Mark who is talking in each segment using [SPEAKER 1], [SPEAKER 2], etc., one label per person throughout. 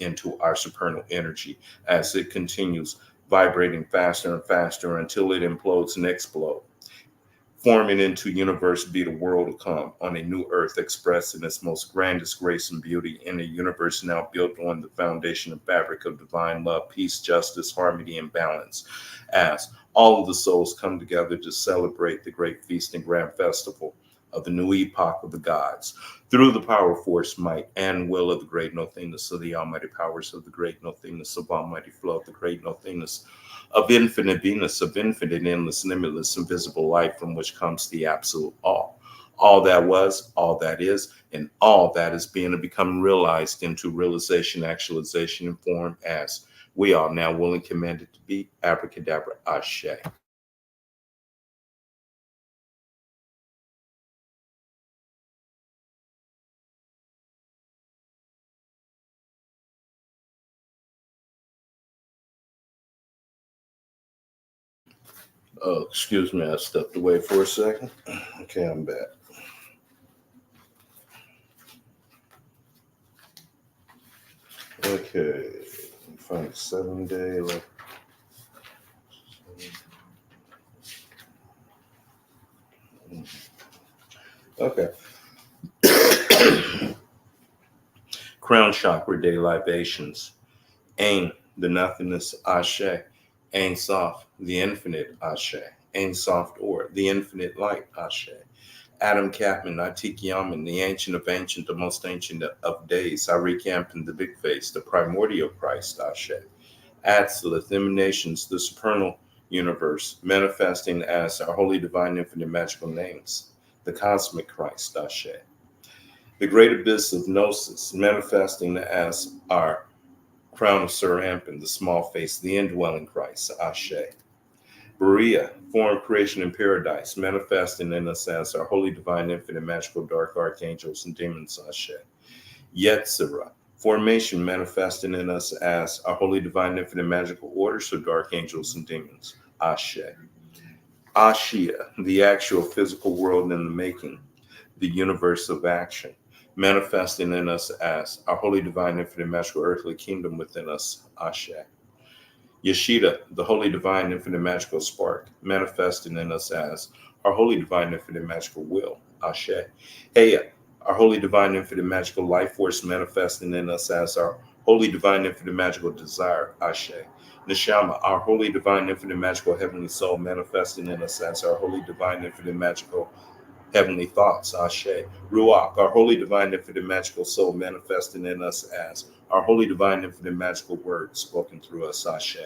[SPEAKER 1] into our supernal energy as it continues vibrating faster and faster until it implodes and explodes, forming into universe be the world to come on a new earth expressed in its most grandest grace and beauty in a universe now built on the foundation and fabric of divine love, peace, justice, harmony, and balance, as all of the souls come together to celebrate the great feast and grand festival of the new epoch of the gods through the power, force, might, and will of the great nothingness of the almighty powers of the great nothingness of almighty flow of the great nothingness of infinite Venus, of infinite, endless, limitless, invisible light from which comes the absolute all. All that was, all that is, and all that is being to become realized into realization, actualization, and form as we are now willing commanded to be. Abracadabra, Ashe. Oh, excuse me, I stepped away for a second. Okay, I'm back. Okay, find 7 day left. Okay. Crown chakra day libations. Ain, the nothingness, Ashe. Ain soft, the infinite, Ashe. Ain soft or, the infinite light, Ashe. Adam Capman, Atikiyaman, the ancient of ancient, the most ancient of days. Arikampan, the big face, the primordial Christ, Ashe. Atzilith, emanations, the supernal universe, manifesting as our holy divine infinite magical names. The cosmic Christ, Ashe. The great abyss of Gnosis, manifesting as our crown of Sir Ampin, the small face, the indwelling Christ, Ashe. Berea, form, creation, and paradise, manifesting in us as our holy, divine, infinite, magical, dark archangels and demons, Ashe. Yetzirah, formation, manifesting in us as our holy, divine, infinite, magical orders of dark angels and demons, Ashe. Ashia, the actual physical world in the making, the universe of action, manifesting in us as our holy, divine, infinite, magical, earthly kingdom within us, Ashe. Yeshida, the holy, divine, infinite, magical spark, manifesting in us as our holy, divine, infinite, magical will, Ashe. Heya, our holy, divine, infinite, magical life force, manifesting in us as our holy, divine, infinite, magical desire, Ashe. Neshama, our holy, divine, infinite, magical heavenly soul, manifesting in us as our holy, divine, infinite, magical heavenly thoughts, Ashe. Ruach, our holy, divine, infinite, magical soul, manifesting in us as our holy, divine, infinite, magical word spoken through us, Ashe.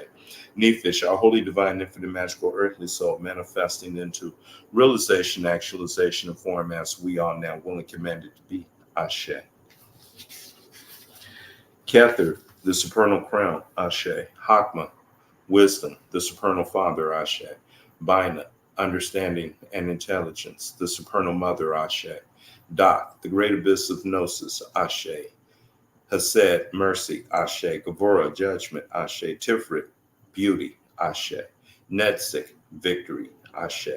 [SPEAKER 1] Nephish, our holy, divine, infinite, magical earthly soul, manifesting into realization, actualization, and form as we are now willing commanded to be, Ashe. Kether, the supernal crown, Ashe. Hakma, wisdom, the supernal father, Ashe. Bina, understanding and intelligence, the supernal mother, Ashe. Dot, the great abyss of gnosis, Ashe. Hased, mercy, Ashe. Gavora, judgment, Ashe. Tifrit, beauty, Ashe. Netzik, victory, Ashe.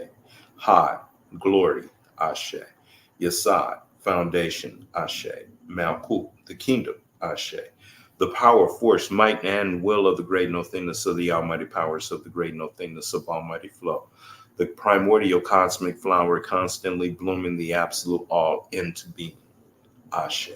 [SPEAKER 1] Had, glory, Ashe. Yasad, foundation, Ashe. Malkut, the kingdom, Ashe. The power, force, might, and will of the great nothingness of the almighty powers of the great nothingness of almighty flow. The primordial cosmic flower constantly blooming the absolute all into being. Ashe.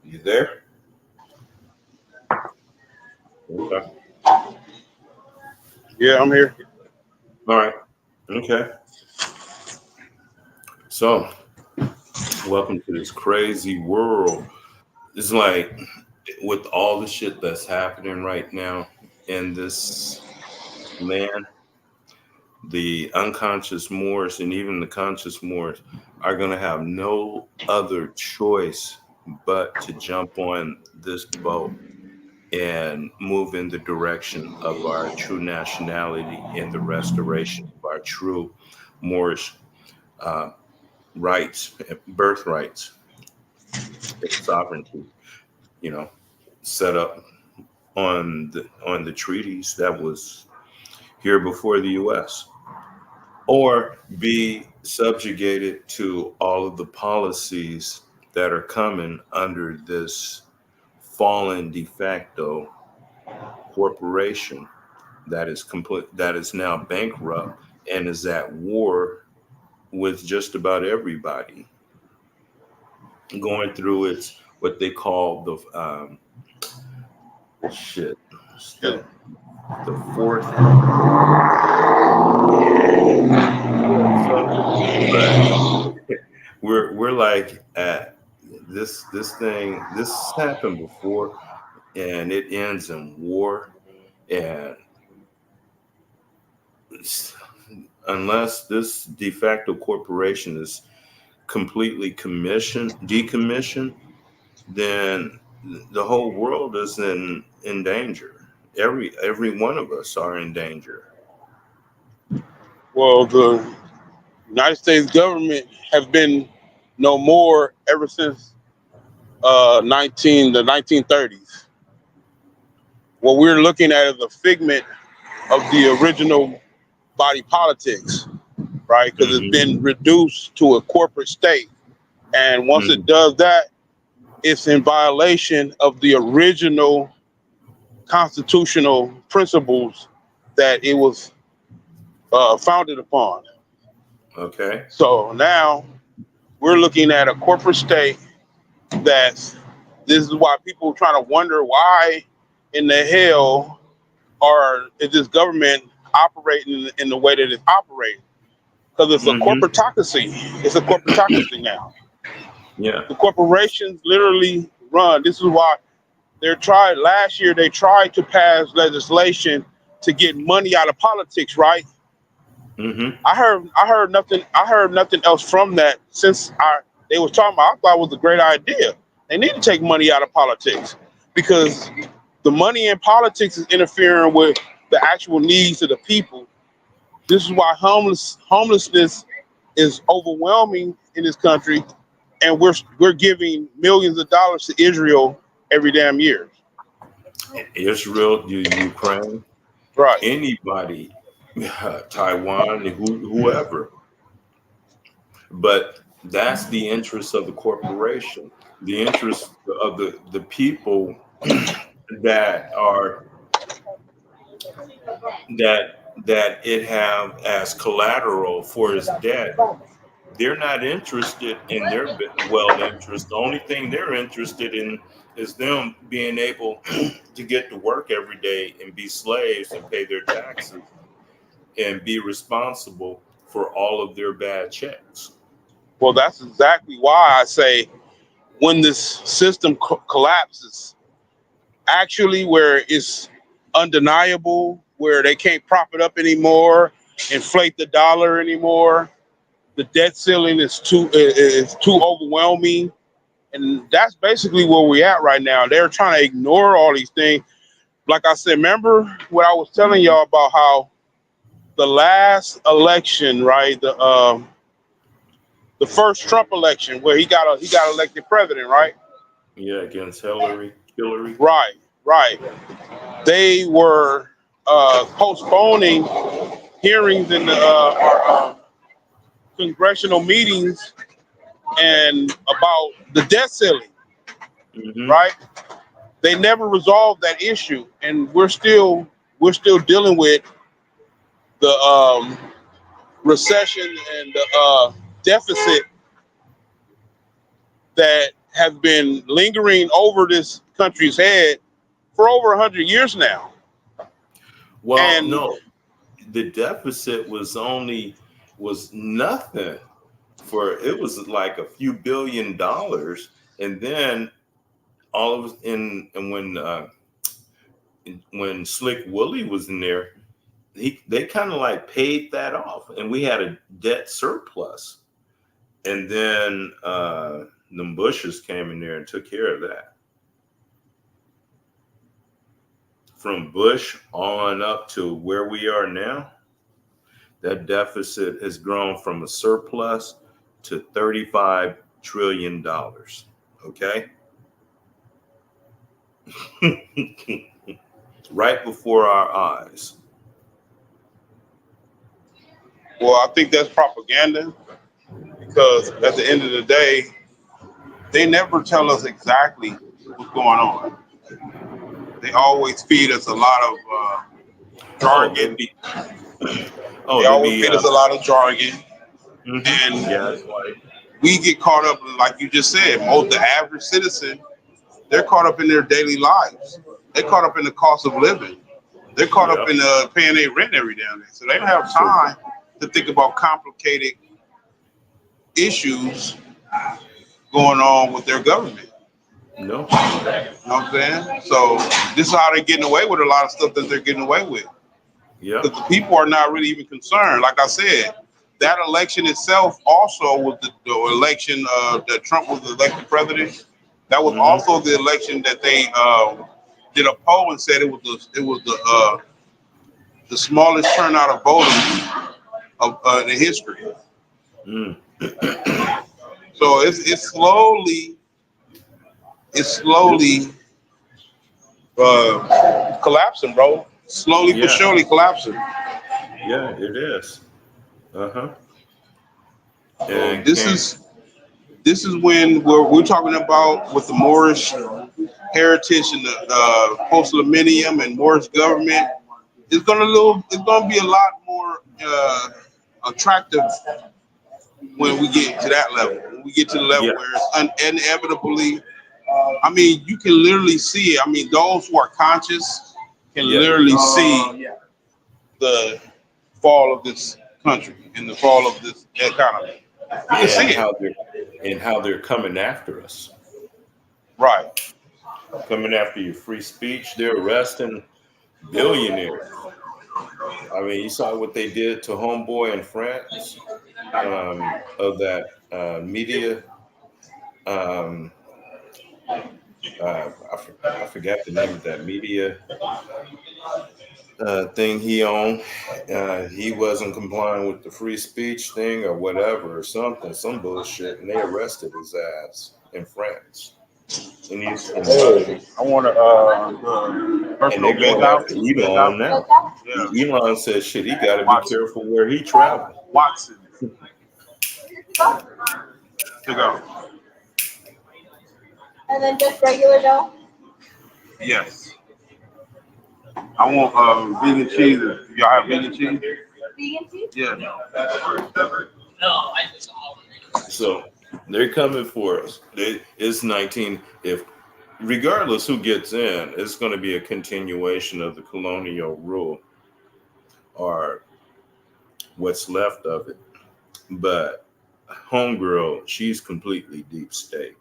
[SPEAKER 1] You there? Okay.
[SPEAKER 2] Yeah, I'm here.
[SPEAKER 1] All right. Okay. So, welcome to this crazy world. It's like with all the shit that's happening right now in this land, the unconscious Moors and even the conscious Moors are going to have no other choice but to jump on this boat and move in the direction of our true nationality and the restoration of our true Moorish uh, rights, birthrights. sovereignty, you know, set up on the treaties that was here before the U.S., or be subjugated to all of the policies that are coming under this fallen de facto corporation that is now bankrupt and is at war with just about everybody, going through its what they call the shit
[SPEAKER 2] Yeah.
[SPEAKER 1] the fourth. But we're like at this thing. This happened before, and it ends in war. And unless this de facto corporation is completely decommissioned, then the whole world is in danger. Every one of us are in danger.
[SPEAKER 2] Well, the United States government has been no more ever since 1930s. What we're looking at is a figment of the original body politics, right? Because it's
[SPEAKER 1] Hmm.
[SPEAKER 2] been reduced to a corporate state. And once it
[SPEAKER 1] Hmm.
[SPEAKER 2] does that, it's in violation of the original constitutional principles that it was founded upon.
[SPEAKER 1] Okay.
[SPEAKER 2] So now we're looking at a corporate state that's, this is why people are trying to wonder why in the hell is this government operating in the way that it's operating? Because it's a
[SPEAKER 1] Hmm.
[SPEAKER 2] corporatocracy. It's a corporatocracy now.
[SPEAKER 1] Yeah.
[SPEAKER 2] The corporations literally run. This is why last year they tried to pass legislation to get money out of politics, right?
[SPEAKER 1] Hmm.
[SPEAKER 2] I heard nothing else from that since they was talking about. I thought it was a great idea. They need to take money out of politics because the money in politics is interfering with the actual needs of the people. This is why homelessness is overwhelming in this country, and we're giving millions of dollars to Israel every damn year.
[SPEAKER 1] Israel, Ukraine,
[SPEAKER 2] Right.
[SPEAKER 1] anybody, Taiwan, whoever. But that's the interest of the corporation, the interest of the people that are that it have as collateral for its debt. They're not interested in their well interest. The only thing they're interested in is them being able to get to work every day and be slaves and pay their taxes and be responsible for all of their bad checks.
[SPEAKER 2] Well, that's exactly why I say when this system collapses, actually where it's undeniable, where they can't prop it up anymore, inflate the dollar anymore, the debt ceiling is too overwhelming, and that's basically where we're at right now. They're trying to ignore all these things. Like I said, remember what I was telling y'all about how the last election, right? The first Trump election where he got elected president, right?
[SPEAKER 1] Yeah, against Hillary.
[SPEAKER 2] Right, right. They were postponing hearings in the congressional meetings and about the debt ceiling,
[SPEAKER 1] Hmm.
[SPEAKER 2] right? They never resolved that issue, and we're still dealing with the recession and the deficit that has been lingering over this country's head for over 100 years now.
[SPEAKER 1] Well,
[SPEAKER 2] And
[SPEAKER 1] no, the deficit was nothing for it was like a few $1 billion, and then all of in and when Slick Willie was in there, they kind of like paid that off, and we had a debt surplus. And then the Bushes came in there and took care of that. From Bush on up to where we are now, that deficit has grown from a surplus to $35 trillion. Okay. Right before our eyes.
[SPEAKER 2] Well, I think that's propaganda because at the end of the day, they never tell us exactly what's going on. They always feed us a lot of
[SPEAKER 1] Oh, they
[SPEAKER 2] jargon.
[SPEAKER 1] be
[SPEAKER 2] They
[SPEAKER 1] oh they
[SPEAKER 2] always
[SPEAKER 1] be
[SPEAKER 2] feed us a lot of jargon,
[SPEAKER 1] yeah.
[SPEAKER 2] and we get caught up, like you just said. Most the average citizen, they're caught up in their daily lives. They're caught up in the cost of living. They're caught up
[SPEAKER 1] Yep.
[SPEAKER 2] in paying their rent every damn day. So they don't have
[SPEAKER 1] So
[SPEAKER 2] time to think about complicated issues going on with their government.
[SPEAKER 1] no.
[SPEAKER 2] You know what I'm saying? So this is how they're getting away with a lot of stuff that they're getting away with.
[SPEAKER 1] Yep.
[SPEAKER 2] Because the people are not really even concerned. Like I said, that election itself also was the election that Trump was elected president. That was
[SPEAKER 1] Mm-hmm.
[SPEAKER 2] also the election that they did a poll and said it was the smallest turnout of voters of in history.
[SPEAKER 1] Mm.
[SPEAKER 2] So it's slowly collapsing, bro. Slowly but
[SPEAKER 1] Yeah.
[SPEAKER 2] surely collapsing.
[SPEAKER 1] Yeah, it is. Uh-huh.
[SPEAKER 2] So
[SPEAKER 1] And
[SPEAKER 2] this
[SPEAKER 1] can't
[SPEAKER 2] is this is when we're talking about with the Moorish heritage and the post millennium and Moorish government. It's gonna be a lot more attractive when we get to that level. When we get to the level
[SPEAKER 1] yeah.
[SPEAKER 2] where it's inevitably. I mean, you can literally see it. I mean, those who are conscious can
[SPEAKER 1] Yeah.
[SPEAKER 2] literally see the fall of this country and the fall of this economy. You can see
[SPEAKER 1] And
[SPEAKER 2] it.
[SPEAKER 1] how they're coming after us.
[SPEAKER 2] Right.
[SPEAKER 1] Coming after your free speech. They're arresting billionaires. I mean, you saw what they did to Homeboy in France, of that media. Um, I forgot the name of that media thing he owned. He wasn't complying with the free speech thing or whatever, or something, some bullshit, and they arrested his ass in France. And he's from
[SPEAKER 2] Hey,
[SPEAKER 1] Russia.
[SPEAKER 2] I want a
[SPEAKER 1] And
[SPEAKER 2] personal
[SPEAKER 1] they're
[SPEAKER 2] base
[SPEAKER 1] going
[SPEAKER 2] house.
[SPEAKER 1] after
[SPEAKER 2] Base
[SPEAKER 1] Elon
[SPEAKER 2] house.
[SPEAKER 1] now.
[SPEAKER 2] Yeah.
[SPEAKER 1] Elon says, shit, he got to be
[SPEAKER 2] Watson.
[SPEAKER 1] careful where he travel.
[SPEAKER 2] Watson. To go.
[SPEAKER 3] And then just regular dough?
[SPEAKER 2] Yes. I want vegan cheese. Y'all have vegan cheese?
[SPEAKER 3] Vegan cheese?
[SPEAKER 2] Yeah.
[SPEAKER 1] So they're coming for us. It's 19. If regardless who gets in, it's going to be a continuation of the colonial rule or what's left of it. But homegirl, she's completely deep state.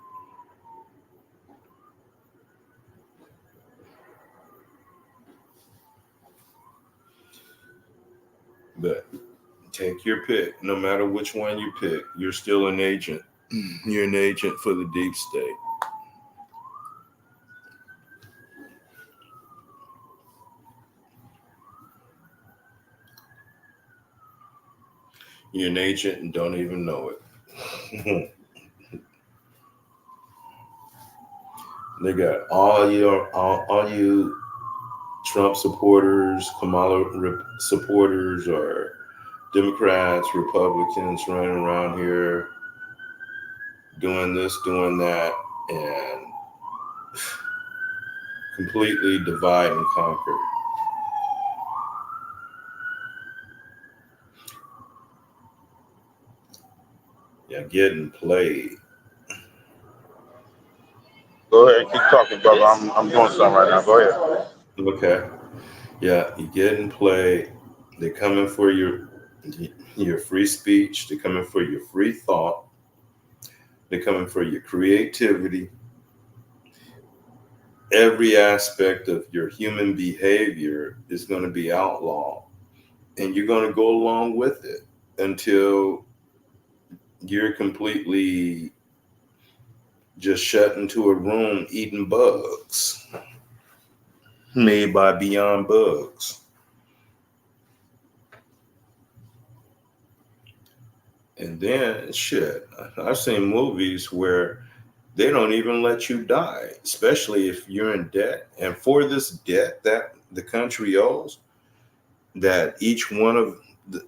[SPEAKER 1] But take your pick. No matter which one you pick, you're still an agent. You're an agent for the deep state. You're an agent and don't even know it. They got all you Trump supporters, Kamala supporters, or Democrats, Republicans running around here doing this, doing that, and completely divide and conquer. Yeah, getting played.
[SPEAKER 2] Go ahead, keep talking, brother. I'm doing something right now. Go ahead.
[SPEAKER 1] Okay. Yeah, you getting played. They're coming for your free speech. They're coming for your free thought. They're coming for your creativity. Every aspect of your human behavior is going to be outlawed, and you're going to go along with it until you're completely just shut into a room eating bugs made by Beyond Bugs. And then, shit, I've seen movies where they don't even let you die, especially if you're in debt. And for this debt that the country owes, that each one of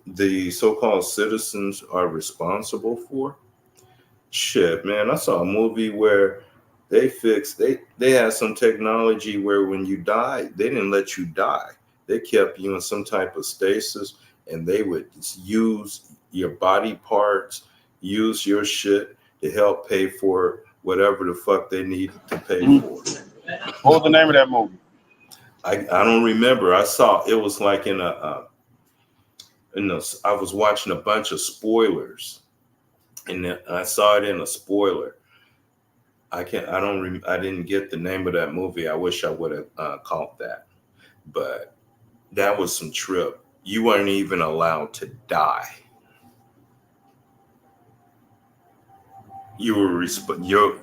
[SPEAKER 1] the so-called citizens are responsible for. Shit, man, I saw a movie where they had some technology where when you died, they didn't let you die. They kept you in some type of stasis, and they would use your body parts, use your shit to help pay for whatever the fuck they needed to pay for.
[SPEAKER 2] What was the name of that movie?
[SPEAKER 1] I don't remember. I saw it was like I was watching a bunch of spoilers, and I saw it in a spoiler. I didn't get the name of that movie. I wish I would have caught that, but that was some trip. You weren't even allowed to die. You were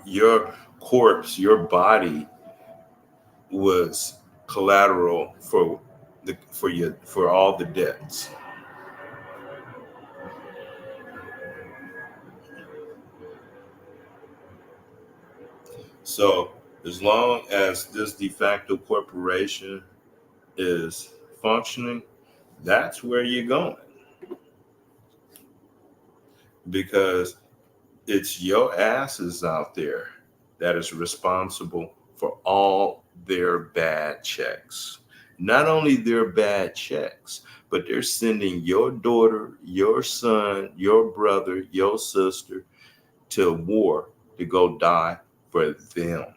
[SPEAKER 1] your corpse, your body was collateral for all the debts. So as long as this de facto corporation is functioning, that's where you're going, because it's your asses out there that is responsible for all their bad checks. Not only their bad checks, but they're sending your daughter, your son, your brother, your sister to war to go die for them.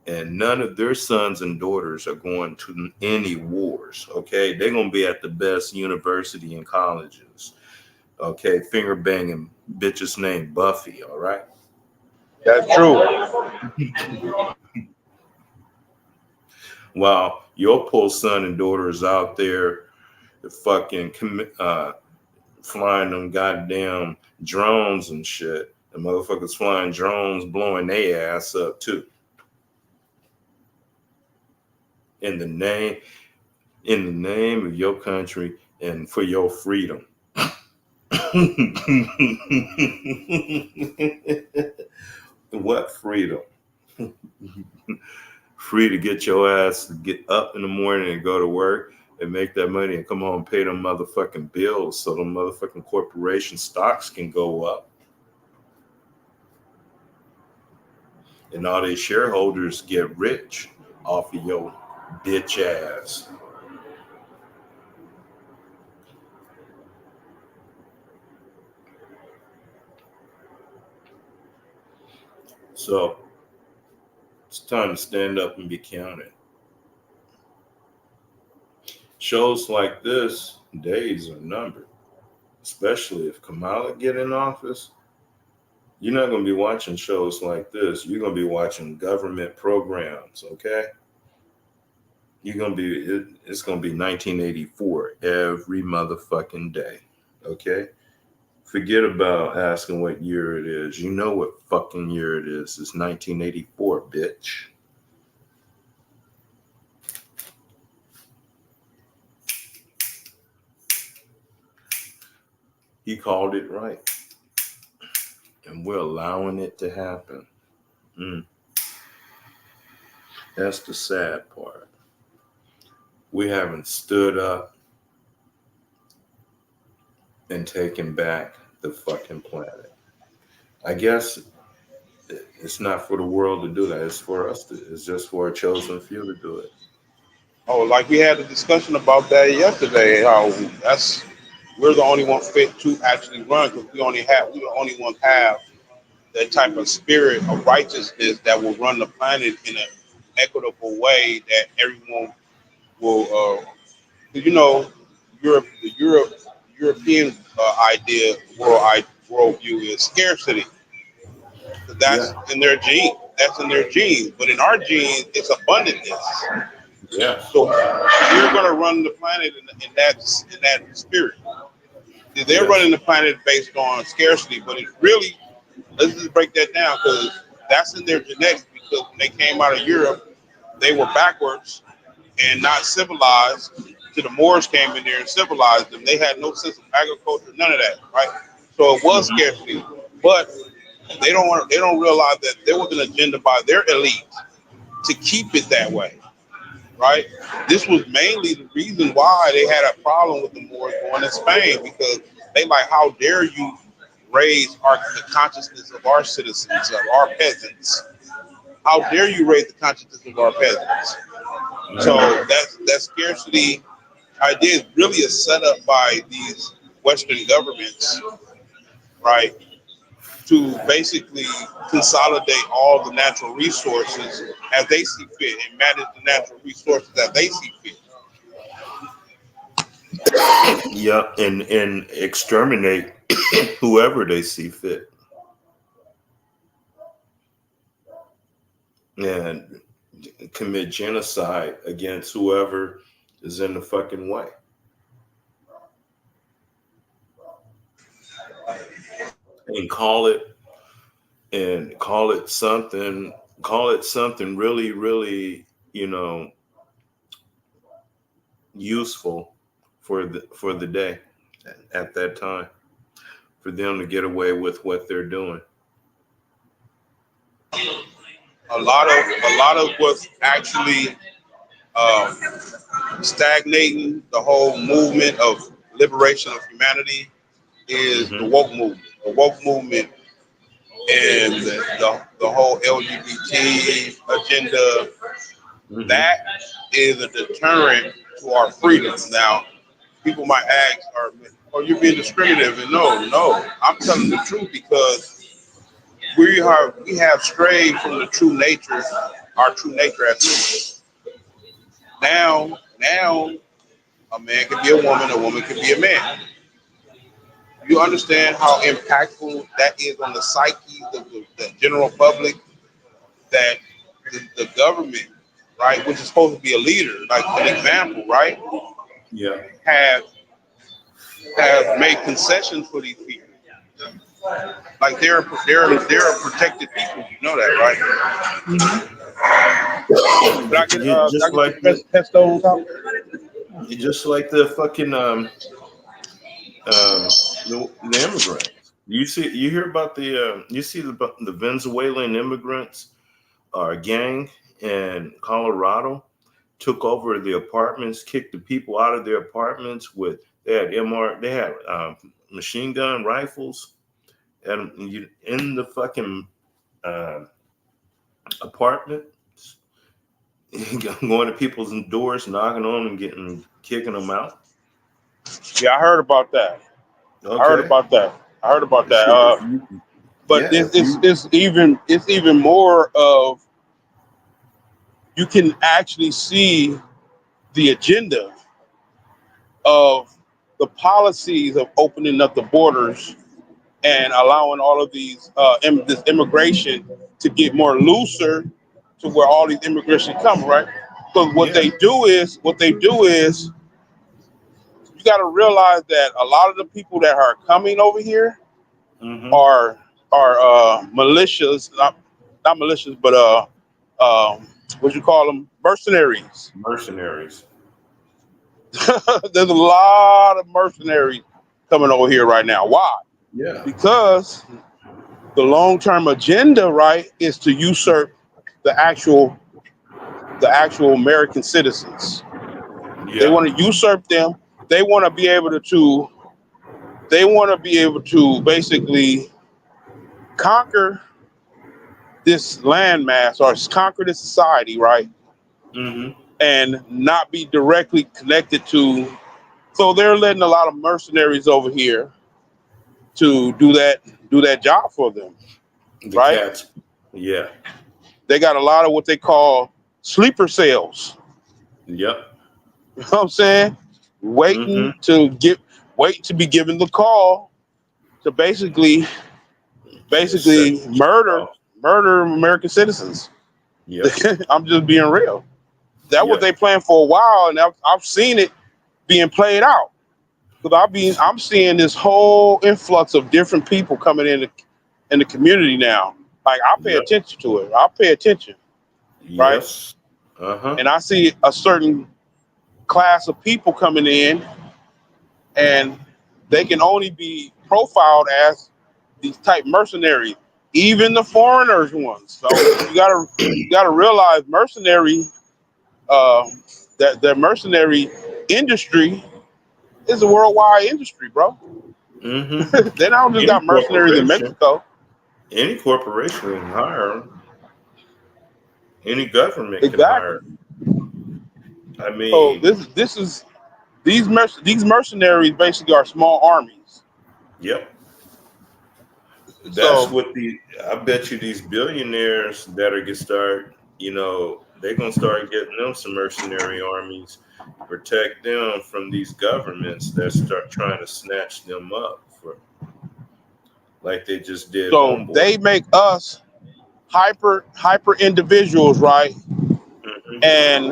[SPEAKER 1] And none of their sons and daughters are going to any wars. Okay, they're gonna be at the best university and colleges. Okay, finger banging bitches named Buffy. All right.
[SPEAKER 2] That's true.
[SPEAKER 1] While your poor son and daughters out there, fucking flying them goddamn drones and shit. The motherfuckers flying drones, blowing their ass up too. In the name of your country and for your freedom. What freedom? Free to get your ass to get up in the morning and go to work and make that money and come home and pay them motherfucking bills so them motherfucking corporation stocks can go up. And all these shareholders get rich off of your bitch ass. So it's time to stand up and be counted. Shows like this, days are numbered, especially if Kamala get in office. You're not going to be watching shows like this. You're going to be watching government programs, okay? It's going to be 1984 every motherfucking day, okay? Forget about asking what year it is. You know what fucking year it is. It's 1984, bitch. He called it right. And we're allowing it to happen. That's the sad part. We haven't stood up and taken back the fucking planet. I guess it's not for the world to do that. It's for us it's just for a chosen few to do it.
[SPEAKER 2] Oh, like we had a discussion about that yesterday. How we're the only one fit to actually run because we the only ones have that type of spirit of righteousness that will run the planet in an equitable way that everyone will. You know, European idea worldview is scarcity. That's
[SPEAKER 1] Yeah.
[SPEAKER 2] in their gene. That's in their genes. But in our genes, it's abundantness.
[SPEAKER 1] Yeah.
[SPEAKER 2] So we're going to run the planet in that spirit. They're
[SPEAKER 1] Yes.
[SPEAKER 2] running the planet based on scarcity, but it's really, let's just break that down because that's in their genetics. Because when they came out of Europe, they were backwards and not civilized. Till the Moors came in there and civilized them. They had no sense of agriculture, none of that, right? So it was
[SPEAKER 1] Mhm.
[SPEAKER 2] scarcity, but They don't realize that there was an agenda by their elite to keep it that way, right? This was mainly the reason why they had a problem with the Moors going to Spain, because they like, how dare you raise the consciousness of our citizens, of our peasants? How dare you raise the consciousness of our peasants? So that scarcity idea is really a setup by these Western governments, right, to basically consolidate all the natural resources as they see fit and manage the natural resources as they see fit.
[SPEAKER 1] Yeah, and exterminate whoever they see fit, and commit genocide against whoever is in the fucking way, and call it something really, really, useful for the day at that time, for them to get away with what they're doing.
[SPEAKER 2] A lot of what's actually um, stagnating the whole movement of liberation of humanity is the
[SPEAKER 1] Hmm.
[SPEAKER 2] woke movement. The woke movement and the whole LGBT agenda,
[SPEAKER 1] Hmm.
[SPEAKER 2] that is a deterrent to our freedoms. Now, people might ask, "Are you being discriminative?" And no, I'm telling the truth, because we have strayed from the true nature, our true nature as humans. Now, a man can be a woman can be a man. You understand how impactful that is on the psyche of the general public, that the government, right, which is supposed to be a leader, like an example, right,
[SPEAKER 1] Yeah.
[SPEAKER 2] have have made concessions for these people. Like they're a protected people. You know that, right? Can I
[SPEAKER 1] Just
[SPEAKER 2] get some
[SPEAKER 1] like the
[SPEAKER 2] pesto on top?
[SPEAKER 1] just like the fucking the immigrants. You hear about you see the Venezuelan immigrants gang in Colorado took over the apartments, kicked the people out of their apartments with they had machine gun rifles, and you in the fucking uh, apartment, going to people's doors, knocking on them, and kicking them out.
[SPEAKER 2] Yeah, I heard about that. I heard
[SPEAKER 1] Okay,
[SPEAKER 2] about that. I heard about that.
[SPEAKER 1] shit. If you,
[SPEAKER 2] But
[SPEAKER 1] yeah,
[SPEAKER 2] it's,
[SPEAKER 1] if
[SPEAKER 2] it's
[SPEAKER 1] you,
[SPEAKER 2] it's even it's even more of, you can actually see the agenda of the policies of opening up the borders and allowing all of these this immigration to get more looser, to where all these immigration come, right? Because
[SPEAKER 1] yeah.
[SPEAKER 2] what they do is, you got to realize that a lot of the people that are coming over here
[SPEAKER 1] Hmm.
[SPEAKER 2] are militias, not militias, but what you call them, mercenaries.
[SPEAKER 1] Mercenaries.
[SPEAKER 2] There's a lot of mercenaries coming over here right now. Why?
[SPEAKER 1] Yeah.
[SPEAKER 2] Because the long-term agenda, right, is to usurp the actual American citizens. They
[SPEAKER 1] Yeah.
[SPEAKER 2] want to usurp them. They want to be able to. They want to be able to basically conquer this landmass, or conquer this society, right,
[SPEAKER 1] Hmm.
[SPEAKER 2] and not be directly connected to. So they're letting a lot of mercenaries over here to do that job for them,
[SPEAKER 1] The
[SPEAKER 2] right?
[SPEAKER 1] cats. Yeah.
[SPEAKER 2] They got a lot of what they call sleeper cells.
[SPEAKER 1] Yep.
[SPEAKER 2] You know what I'm saying?
[SPEAKER 1] Hmm.
[SPEAKER 2] Waiting to be given the call to
[SPEAKER 1] Just set
[SPEAKER 2] basically
[SPEAKER 1] some shit
[SPEAKER 2] murder
[SPEAKER 1] off.
[SPEAKER 2] murder American citizens.
[SPEAKER 1] Yep.
[SPEAKER 2] I'm just being real. That was
[SPEAKER 1] Yep.
[SPEAKER 2] they planned for a while, and I've seen it being played out. Because I'm seeing this whole influx of different people coming in the community now. Like, I pay
[SPEAKER 1] Yep.
[SPEAKER 2] attention to it. I pay attention, right?
[SPEAKER 1] Yes. Uh huh.
[SPEAKER 2] And I see a certain class of people coming in, and they can only be profiled as these type mercenaries. even the foreigners ones. So you gotta realize mercenary that the mercenary industry is a worldwide industry, bro.
[SPEAKER 1] Hmm.
[SPEAKER 2] They don't just
[SPEAKER 1] Any
[SPEAKER 2] got mercenaries in
[SPEAKER 1] corporation,
[SPEAKER 2] Mexico.
[SPEAKER 1] any corporation can hire 'em. Any government can hire
[SPEAKER 2] Exactly.
[SPEAKER 1] 'em. I
[SPEAKER 2] So
[SPEAKER 1] mean,
[SPEAKER 2] this is these mercenaries basically are small armies.
[SPEAKER 1] yep. That's
[SPEAKER 2] So
[SPEAKER 1] what I bet you these billionaires that are get start, they're gonna start getting them some mercenary armies to protect them from these governments that start trying to snatch them up for like they just did
[SPEAKER 2] so
[SPEAKER 1] homeboy.
[SPEAKER 2] they make us hyper individuals, right?
[SPEAKER 1] Hmm.
[SPEAKER 2] And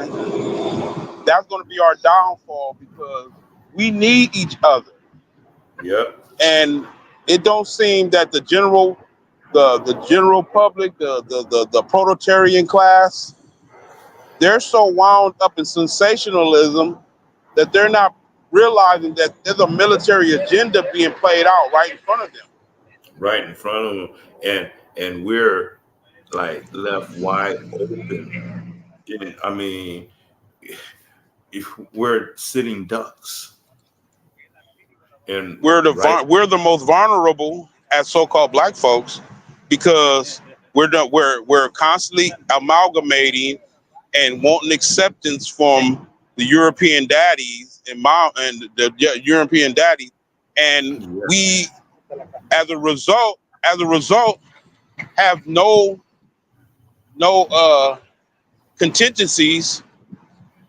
[SPEAKER 2] that's going to be our downfall because we need each other.
[SPEAKER 1] Yep.
[SPEAKER 2] And it don't seem that the general public, the proletarian class, they're so wound up in sensationalism that they're not realizing that there's a military agenda being played out right in front of them.
[SPEAKER 1] Right in front of them, and we're like left wide open. I mean, if we're sitting ducks, and right,
[SPEAKER 2] We're the most vulnerable as so-called black folks because we're constantly amalgamating and wanting acceptance from the European daddies and European daddies, and
[SPEAKER 1] yeah,
[SPEAKER 2] we as a result have no contingencies,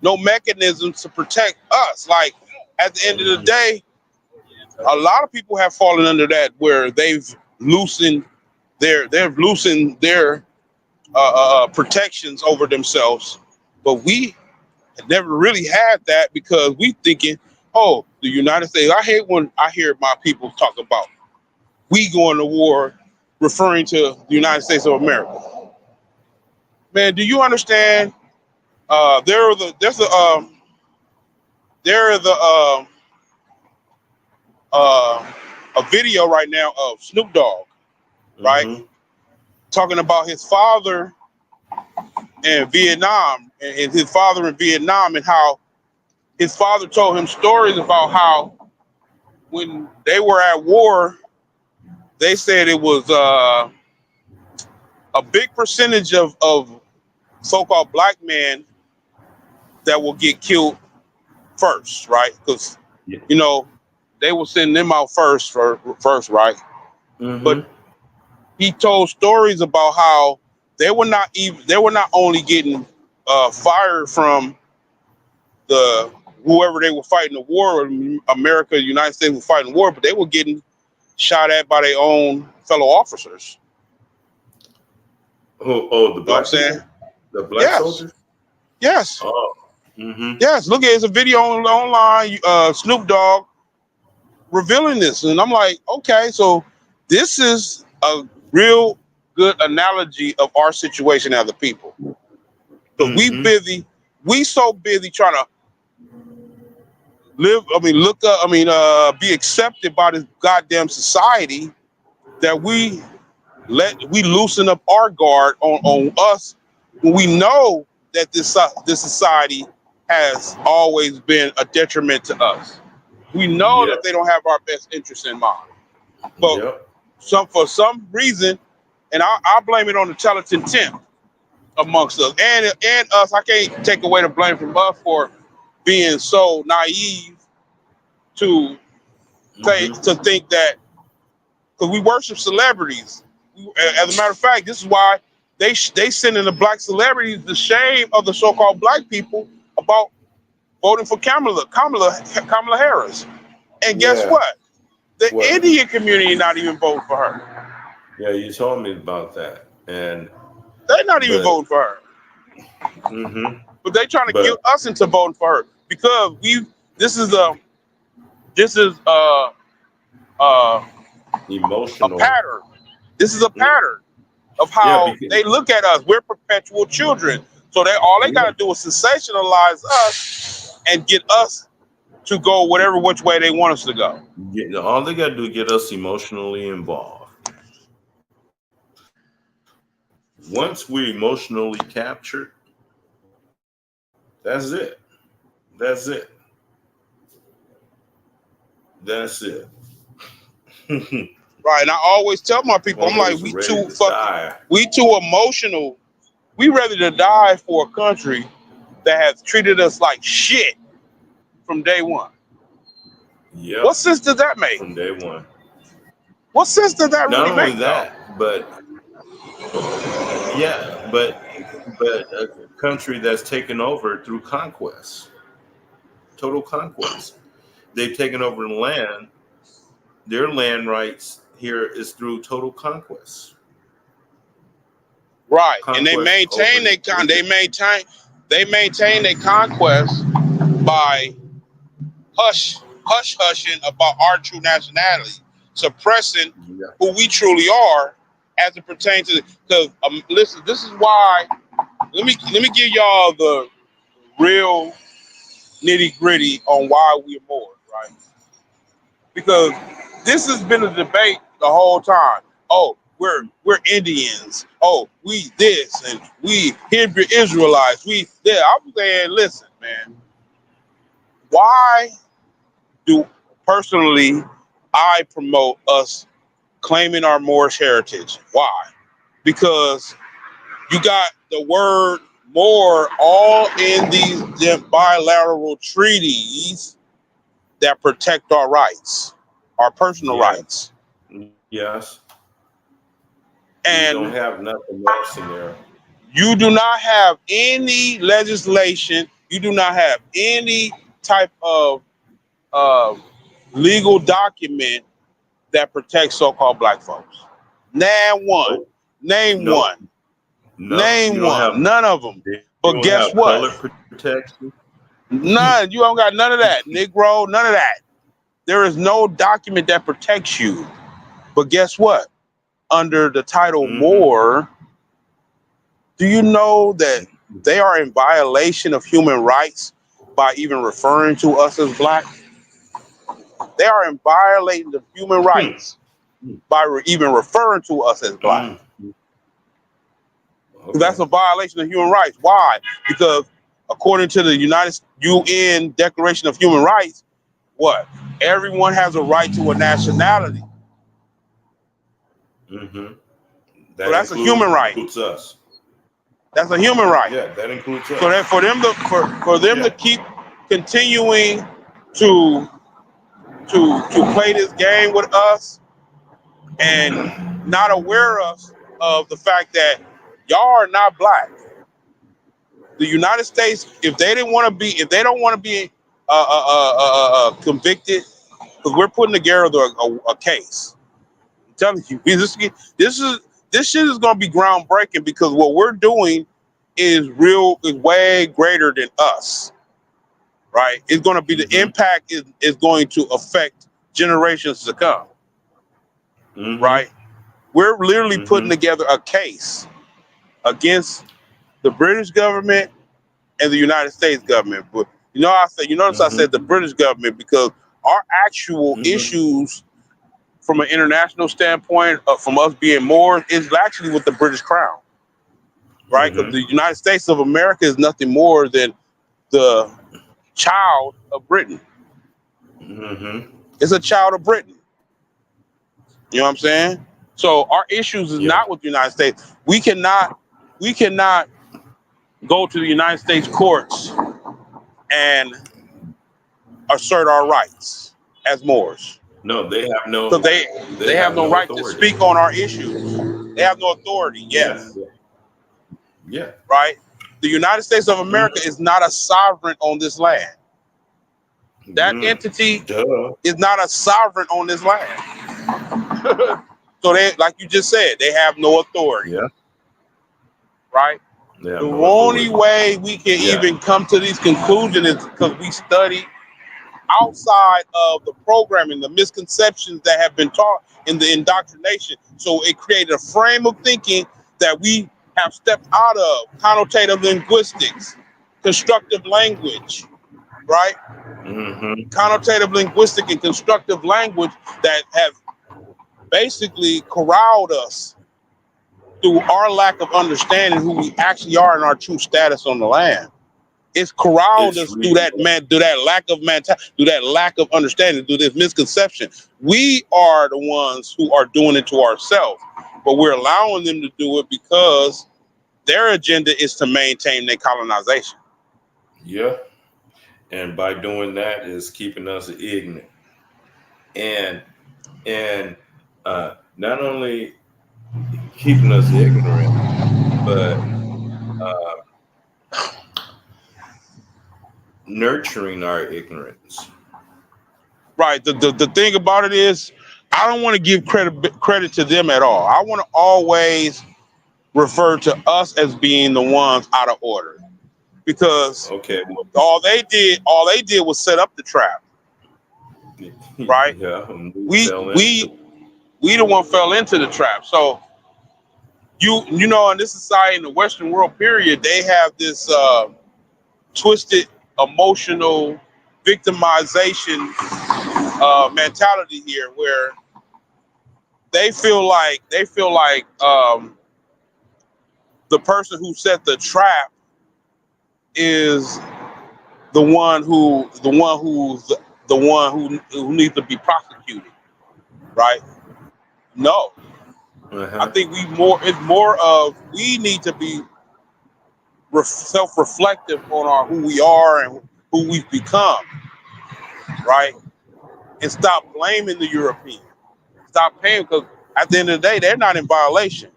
[SPEAKER 2] no mechanisms to protect us. Like at the end of the
[SPEAKER 1] mhm,
[SPEAKER 2] day, a lot of people have fallen under that where loosened they've loosened their protections over themselves, but we never really had that because we thinking, oh, the United States. I hate when I hear my people talk about we going to war, referring to the United States of America. Man, do you understand? There is a video right now of Snoop Dogg, right,
[SPEAKER 1] mhm,
[SPEAKER 2] talking about his father in Vietnam and his father in Vietnam and how his father told him stories about how when they were at war, they said it was a big percentage of so-called black men that will get killed first, right? Because
[SPEAKER 1] yeah,
[SPEAKER 2] you know they will send them out first, right? But
[SPEAKER 1] mhm,
[SPEAKER 2] he told stories about how they were not only getting fired from the whoever they were fighting the war, America, the United States were fighting the war, but they were getting shot at by their own fellow officers.
[SPEAKER 1] oh, the
[SPEAKER 2] You know what I'm
[SPEAKER 1] black
[SPEAKER 2] saying?
[SPEAKER 1] people, the black
[SPEAKER 2] Yes,
[SPEAKER 1] soldiers.
[SPEAKER 2] yes,
[SPEAKER 1] Oh, mhm,
[SPEAKER 2] yes. Look, it's a video online. Snoop Dogg revealing this, and I'm like, okay, so this is a real good analogy of our situation as a people. Because
[SPEAKER 1] mhm,
[SPEAKER 2] we so busy trying to live. I mean, look up. I mean, be accepted by this goddamn society that we loosen up our guard on us when we know that this society has always been a detriment to us. We know
[SPEAKER 1] yep,
[SPEAKER 2] that they don't have our best interests in mind, but
[SPEAKER 1] yep,
[SPEAKER 2] for some reason, and I blame it on the talented intent amongst us and us. I can't take away the blame from us for being so naive to
[SPEAKER 1] mhm,
[SPEAKER 2] to think that because we worship celebrities. As a matter of fact, this is why they send in the black celebrities the shame of the so-called black people about voting for Kamala Harris. And guess
[SPEAKER 1] yeah.
[SPEAKER 2] what? The
[SPEAKER 1] What?
[SPEAKER 2] Indian community not even voting for her.
[SPEAKER 1] Yeah, you told me about that, and
[SPEAKER 2] They're not even
[SPEAKER 1] but,
[SPEAKER 2] voting for her.
[SPEAKER 1] mhm,
[SPEAKER 2] But they trying to
[SPEAKER 1] but
[SPEAKER 2] guilt us into voting for her because this is a this is uh, a
[SPEAKER 1] emotional.
[SPEAKER 2] pattern. This is a
[SPEAKER 1] Mm,
[SPEAKER 2] pattern of
[SPEAKER 1] yeah,
[SPEAKER 2] how
[SPEAKER 1] because
[SPEAKER 2] they look at us. We're perpetual children. So they got
[SPEAKER 1] yeah,
[SPEAKER 2] to do is sensationalize us and get us to go whatever which way they want us to go.
[SPEAKER 1] all they got to do is get us emotionally involved. Once we're emotionally captured, that's it. That's it. That's it.
[SPEAKER 2] Right. And I always tell my people, I'm like,
[SPEAKER 1] Almost ready to die.
[SPEAKER 2] we too emotional. We ready to die for a country that has treated us like shit from day one.
[SPEAKER 1] Yep.
[SPEAKER 2] What sense does that make?
[SPEAKER 1] From day one.
[SPEAKER 2] What sense does that
[SPEAKER 1] Not
[SPEAKER 2] really
[SPEAKER 1] only
[SPEAKER 2] make,
[SPEAKER 1] that, but yeah, but a country that's taken over through conquest, total conquest. They've taken over the land. Their land rights here is through total conquest.
[SPEAKER 2] Right. And they
[SPEAKER 1] Conquest
[SPEAKER 2] maintain
[SPEAKER 1] over
[SPEAKER 2] they maintain their conquest by hushing about our true nationality, suppressing
[SPEAKER 1] Yeah.
[SPEAKER 2] who we truly are as it pertains to because listen, this is why let me give y'all the real nitty gritty on why we're more, right? Because this has been a debate the whole time. Oh, we're Indians. Oh, we this and we Hebrew Israelites. We there. I'm saying, listen, man. Why do personally I promote us claiming our Moorish heritage? Why? Because you got the word more all in these bilateral treaties that protect our rights, our personal rights.
[SPEAKER 1] Yes.
[SPEAKER 2] And
[SPEAKER 1] you don't have nothing else in there.
[SPEAKER 2] you do not have any legislation, you do not have any type of legal document that protects so-called black folks. Name one.
[SPEAKER 1] Nope.
[SPEAKER 2] Name
[SPEAKER 1] Nope.
[SPEAKER 2] one.
[SPEAKER 1] No,
[SPEAKER 2] Name
[SPEAKER 1] you don't
[SPEAKER 2] one.
[SPEAKER 1] have.
[SPEAKER 2] None of them.
[SPEAKER 1] You
[SPEAKER 2] But
[SPEAKER 1] don't
[SPEAKER 2] guess
[SPEAKER 1] have
[SPEAKER 2] what?
[SPEAKER 1] color protection.
[SPEAKER 2] None. You don't got none of that. Negro, none of that. There is no document that protects you. But guess what? Under the title Moor, do you know that they are in violation of human rights by even referring to us as black? They are in violating of human rights by even referring to us as black.
[SPEAKER 1] Okay.
[SPEAKER 2] That's a violation of human rights. Why? Because according to the UN Declaration of Human Rights, what? Everyone has a right to a nationality. So that's a human right.
[SPEAKER 1] Us.
[SPEAKER 2] That's a human right.
[SPEAKER 1] Yeah, that includes us.
[SPEAKER 2] So that for them to keep continuing to play this game with us and not aware of the fact that y'all are not black. The United States, if they don't want to be convicted, because we're putting together a case. I'm telling you, this shit is going to be groundbreaking because what we're doing is way greater than us, right? It's going to be the impact is going to affect generations to come, right? We're literally putting together a case against the British government and the United States government. But notice I said the British government because our actual issues from an international standpoint, from us being more, is actually with the British Crown, right? Because the United States of America is nothing more than the child of Britain. It's a child of Britain. You know what I'm saying? So our issues is not with the United States. We cannot go to the United States courts and assert our rights as Moors.
[SPEAKER 1] No, they have no.
[SPEAKER 2] So they have no right authority to speak on our issues. They have no authority. Yes.
[SPEAKER 1] Yeah.
[SPEAKER 2] Right. The United States of America is not a sovereign on this land. That entity is not a sovereign on this land. So they, like you just said, they have no authority.
[SPEAKER 1] Yeah.
[SPEAKER 2] Right. The only way we can even come to these conclusions is because we study outside of the programming, the misconceptions that have been taught in the indoctrination. So it created a frame of thinking that we have stepped out of: connotative linguistics, constructive language, right? Connotative linguistic and constructive language that have basically corralled us through our lack of understanding who we actually are and our true status on the land. It's corralled
[SPEAKER 1] It's
[SPEAKER 2] us through
[SPEAKER 1] really
[SPEAKER 2] through that lack of through that lack of understanding, through this misconception. We are the ones who are doing it to ourselves, but we're allowing them to do it because their agenda is to maintain their colonization.
[SPEAKER 1] yeah. And by doing that is keeping us ignorant. And not only keeping us ignorant, but nurturing our ignorance.
[SPEAKER 2] Right. The thing about it is, I don't want to give credit to them at all. I want to always refer to us as being the ones out of order, because
[SPEAKER 1] Okay. Well,
[SPEAKER 2] all they did was set up the trap. Right.
[SPEAKER 1] yeah, and we
[SPEAKER 2] We
[SPEAKER 1] fell into.
[SPEAKER 2] we we the one fell into the trap. So you know, in this society, in the Western world period, they have this twisted emotional victimization mentality here, where they feel like the person who set the trap is the one who needs to be prosecuted, right? No, I
[SPEAKER 1] Uh-huh.
[SPEAKER 2] think it's more of we need to be self-reflective on who we are and who we've become, right? And stop blaming the Europeans. Stop paying, because at the end of the day, they're not in violation.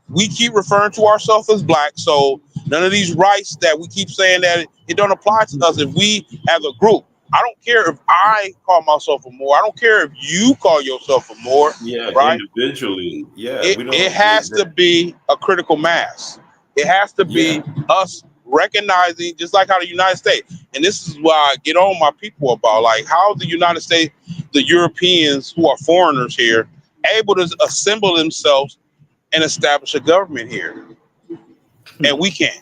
[SPEAKER 2] We keep referring to ourselves as black, so none of these rights that we keep saying that it don't apply to us if we as a group. I don't care if I call myself a Moor. I don't care if you call yourself a Moor,
[SPEAKER 1] Yeah,
[SPEAKER 2] right?
[SPEAKER 1] individually. Yeah,
[SPEAKER 2] It
[SPEAKER 1] we
[SPEAKER 2] it
[SPEAKER 1] don't.
[SPEAKER 2] has to be a critical mass. It has to
[SPEAKER 1] Yeah.
[SPEAKER 2] be us recognizing, just like how the United States, and this is why I get on my people about, like, how the United States, the Europeans who are foreigners here, able to assemble themselves and establish a government here, and we can't.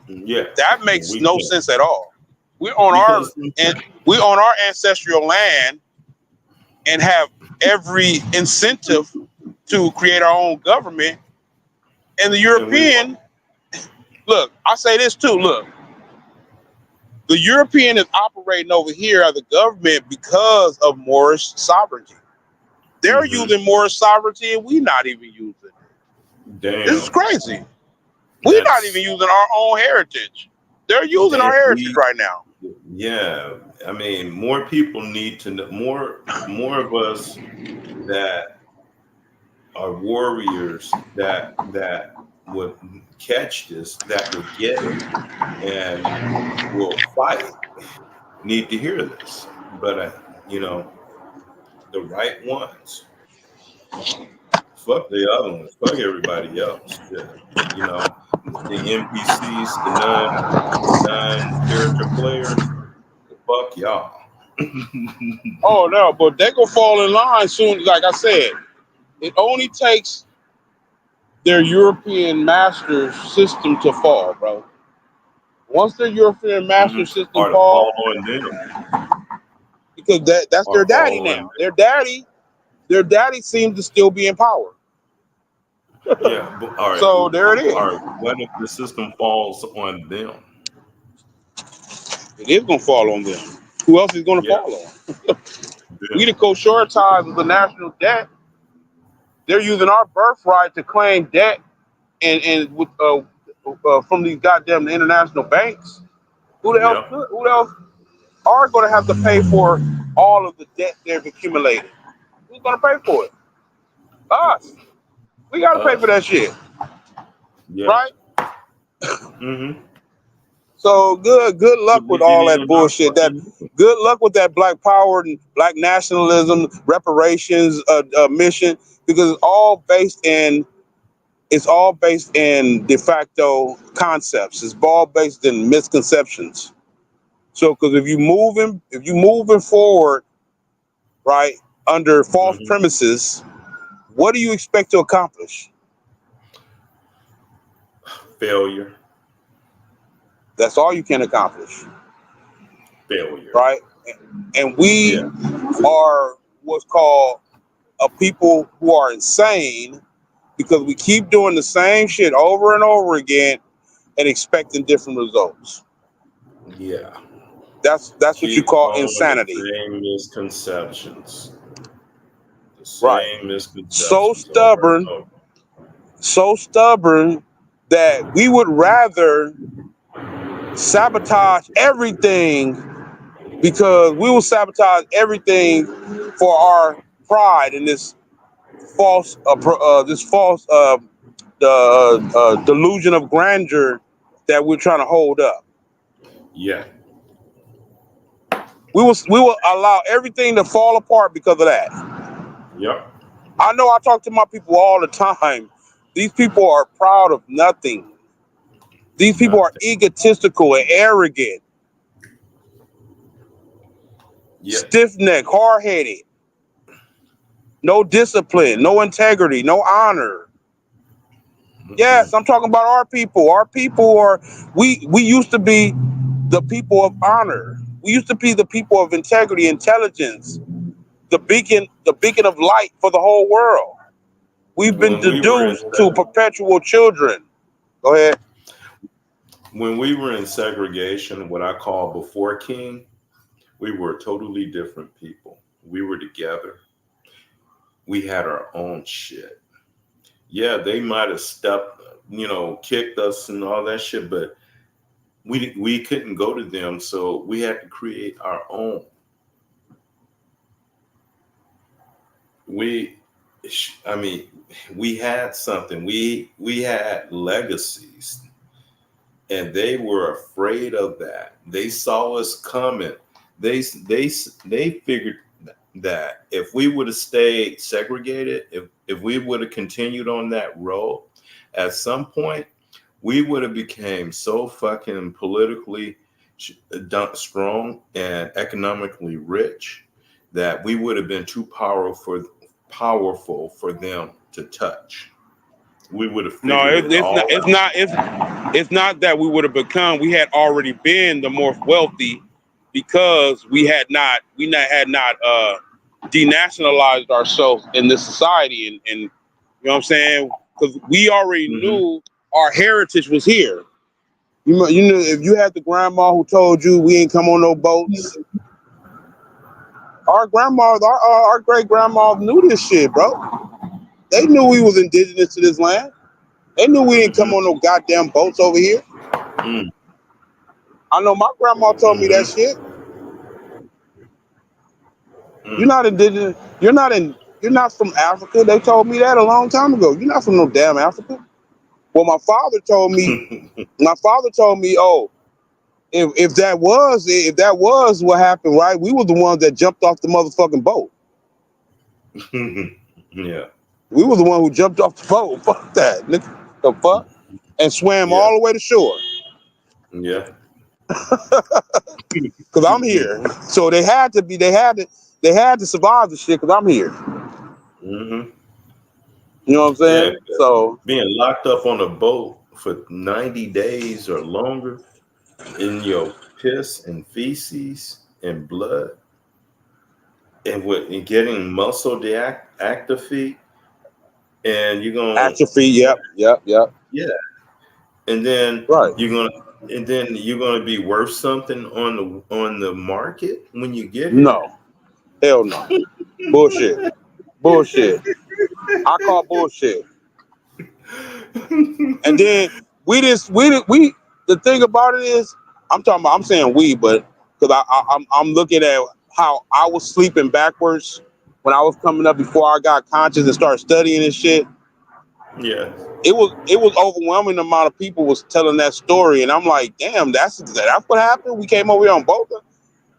[SPEAKER 1] Yeah,
[SPEAKER 2] That makes
[SPEAKER 1] we
[SPEAKER 2] no
[SPEAKER 1] can.
[SPEAKER 2] sense at all. We're on our
[SPEAKER 1] Because
[SPEAKER 2] and we on our ancestral land and have every incentive to create our own government. And the
[SPEAKER 1] and we
[SPEAKER 2] European, look, I say this too. Look, the European is operating over here as a government because of Moorish sovereignty. They're
[SPEAKER 1] hmm
[SPEAKER 2] using Moorish sovereignty, and we're not even using it. This is
[SPEAKER 1] damn.
[SPEAKER 2] crazy. We're not even
[SPEAKER 1] That's
[SPEAKER 2] using our own heritage. They're using our
[SPEAKER 1] damn.
[SPEAKER 2] heritage
[SPEAKER 1] We
[SPEAKER 2] right now.
[SPEAKER 1] Yeah. I mean, more people need to know, more of us that are warriors that would catch this, that would get it, and will fight. Need to hear this, but you know, the right ones. Fuck the other ones. Fuck everybody else. Yeah. You know, the NPCs, the non-character players. Fuck y'all.
[SPEAKER 2] Oh no, but they gonna fall in line soon. Like I said, it only takes their European master system to fall, bro. Once their European master system
[SPEAKER 1] Or to
[SPEAKER 2] fall,
[SPEAKER 1] fall on them,
[SPEAKER 2] because that's their
[SPEAKER 1] or
[SPEAKER 2] daddy
[SPEAKER 1] fall on
[SPEAKER 2] now.
[SPEAKER 1] them.
[SPEAKER 2] Their daddy seems to still be in power.
[SPEAKER 1] Yeah. All right.
[SPEAKER 2] So there it
[SPEAKER 1] All
[SPEAKER 2] is.
[SPEAKER 1] right. What if the system falls on them?
[SPEAKER 2] It is gonna fall on them. Who else is gonna
[SPEAKER 1] Yeah.
[SPEAKER 2] fall on? We
[SPEAKER 1] Them.
[SPEAKER 2] the co-suretized of the national debt. They're using our birthright to claim debt and with from these goddamn international banks.
[SPEAKER 1] Yeah.
[SPEAKER 2] Who else are going to have to pay for all of the debt they've accumulated? Who's going to pay for it? Us. We got to pay for
[SPEAKER 1] Us.
[SPEAKER 2] that shit,
[SPEAKER 1] Yeah.
[SPEAKER 2] right?
[SPEAKER 1] Mm-hmm.
[SPEAKER 2] So good luck
[SPEAKER 1] Should
[SPEAKER 2] with
[SPEAKER 1] we get
[SPEAKER 2] all
[SPEAKER 1] it
[SPEAKER 2] that
[SPEAKER 1] in our
[SPEAKER 2] bullshit. That
[SPEAKER 1] fucking?
[SPEAKER 2] good luck with that black power and black nationalism reparations mission, because it's all based in de facto concepts. It's all based in misconceptions. So, because if you moving forward, right, under false
[SPEAKER 1] Mhm.
[SPEAKER 2] premises, what do you expect to accomplish?
[SPEAKER 1] Failure.
[SPEAKER 2] That's all you can accomplish,
[SPEAKER 1] Failure.
[SPEAKER 2] right? And we
[SPEAKER 1] Yeah.
[SPEAKER 2] are what's called a people who are insane because we keep doing the same shit over and over again and expecting different results.
[SPEAKER 1] Yeah.
[SPEAKER 2] That's what you
[SPEAKER 1] Keep
[SPEAKER 2] call
[SPEAKER 1] following the
[SPEAKER 2] insanity.
[SPEAKER 1] same misconceptions. The
[SPEAKER 2] Right.
[SPEAKER 1] same
[SPEAKER 2] So
[SPEAKER 1] misconceptions over and
[SPEAKER 2] stubborn,
[SPEAKER 1] over.
[SPEAKER 2] so stubborn that we would rather sabotage everything because we will sabotage everything for our pride in this false delusion of grandeur that we're trying to hold up.
[SPEAKER 1] Yeah.
[SPEAKER 2] We will allow everything to fall apart because of that.
[SPEAKER 1] Yep.
[SPEAKER 2] I know I talk to my people all the time. These people are proud of nothing. These people are
[SPEAKER 1] Nothing.
[SPEAKER 2] egotistical and arrogant,
[SPEAKER 1] Yeah.
[SPEAKER 2] stiff-necked, hard-headed, no discipline, no integrity, no honor. Yes,
[SPEAKER 1] Mm-mm.
[SPEAKER 2] I'm talking about our people. Our people are we used to be the people of honor. We used to be the people of integrity, intelligence, the beacon of light for the whole world. We've been
[SPEAKER 1] When we were in
[SPEAKER 2] deduced to perpetual children. Go ahead.
[SPEAKER 1] segregation, what I call before King, we were totally different people. We were together. We had our own shit. Yeah, they might have stepped, kicked us and all that shit, but we couldn't go to them, so we had to create our own. We, I mean, we had something. We had legacies, and they were afraid of that. They saw us coming. They figured that if we would have stayed segregated, if we would have continued on that road, at some point we would have became so fucking politically strong and economically rich that we would have been too powerful for them to touch. We would have
[SPEAKER 2] No,
[SPEAKER 1] figured it
[SPEAKER 2] it's not.
[SPEAKER 1] all
[SPEAKER 2] It's
[SPEAKER 1] out.
[SPEAKER 2] not. It's not that we would have become. We had already been the more wealthy because we had not denationalized ourselves in this society, and you know what I'm saying? Because we already
[SPEAKER 1] Hmm.
[SPEAKER 2] knew our heritage was here. You know, if you had the grandma who told you we ain't come on no boats, our grandmas, our great grandma knew this shit, bro. They knew we was indigenous to this land. They knew we didn't come
[SPEAKER 1] Hmm.
[SPEAKER 2] on no goddamn boats over here.
[SPEAKER 1] Hmm.
[SPEAKER 2] I know my grandma told me that
[SPEAKER 1] Hmm.
[SPEAKER 2] shit. You're
[SPEAKER 1] Hmm.
[SPEAKER 2] not indigenous. You're not from Africa. They told me that a long time ago. You're not from no damn Africa. Well, my father told me. My father told me, oh, if that was what happened, right? We were the ones that jumped off the motherfucking boat.
[SPEAKER 1] Yeah.
[SPEAKER 2] We were the one who jumped off the boat. Fuck that, nigga. The fuck? And swam
[SPEAKER 1] Yeah.
[SPEAKER 2] all the way to shore.
[SPEAKER 1] Yeah.
[SPEAKER 2] Cause I'm here. So they had to be. They had to survive the shit. Cause I'm here.
[SPEAKER 1] Hmm.
[SPEAKER 2] You know what I'm
[SPEAKER 1] Yeah.
[SPEAKER 2] saying? So
[SPEAKER 1] Being locked up on a boat for 90 days or longer in your piss and feces and blood and getting muscle atrophy, and you're gonna
[SPEAKER 2] at your feet. Yep. Yep. Yep.
[SPEAKER 1] yeah, and then
[SPEAKER 2] Right.
[SPEAKER 1] you're gonna you're gonna be worth something on the market when you get here.
[SPEAKER 2] No. Hell no. Bullshit. Bullshit. I call bullshit. And then we the thing about it is I'm saying we, but because I'm looking at how I was sleeping backwards when I was coming up before I got conscious and started studying this shit.
[SPEAKER 1] Yeah.
[SPEAKER 2] It was overwhelming amount of people was telling that story, and I'm like, damn, that's what happened. We came over here on boat.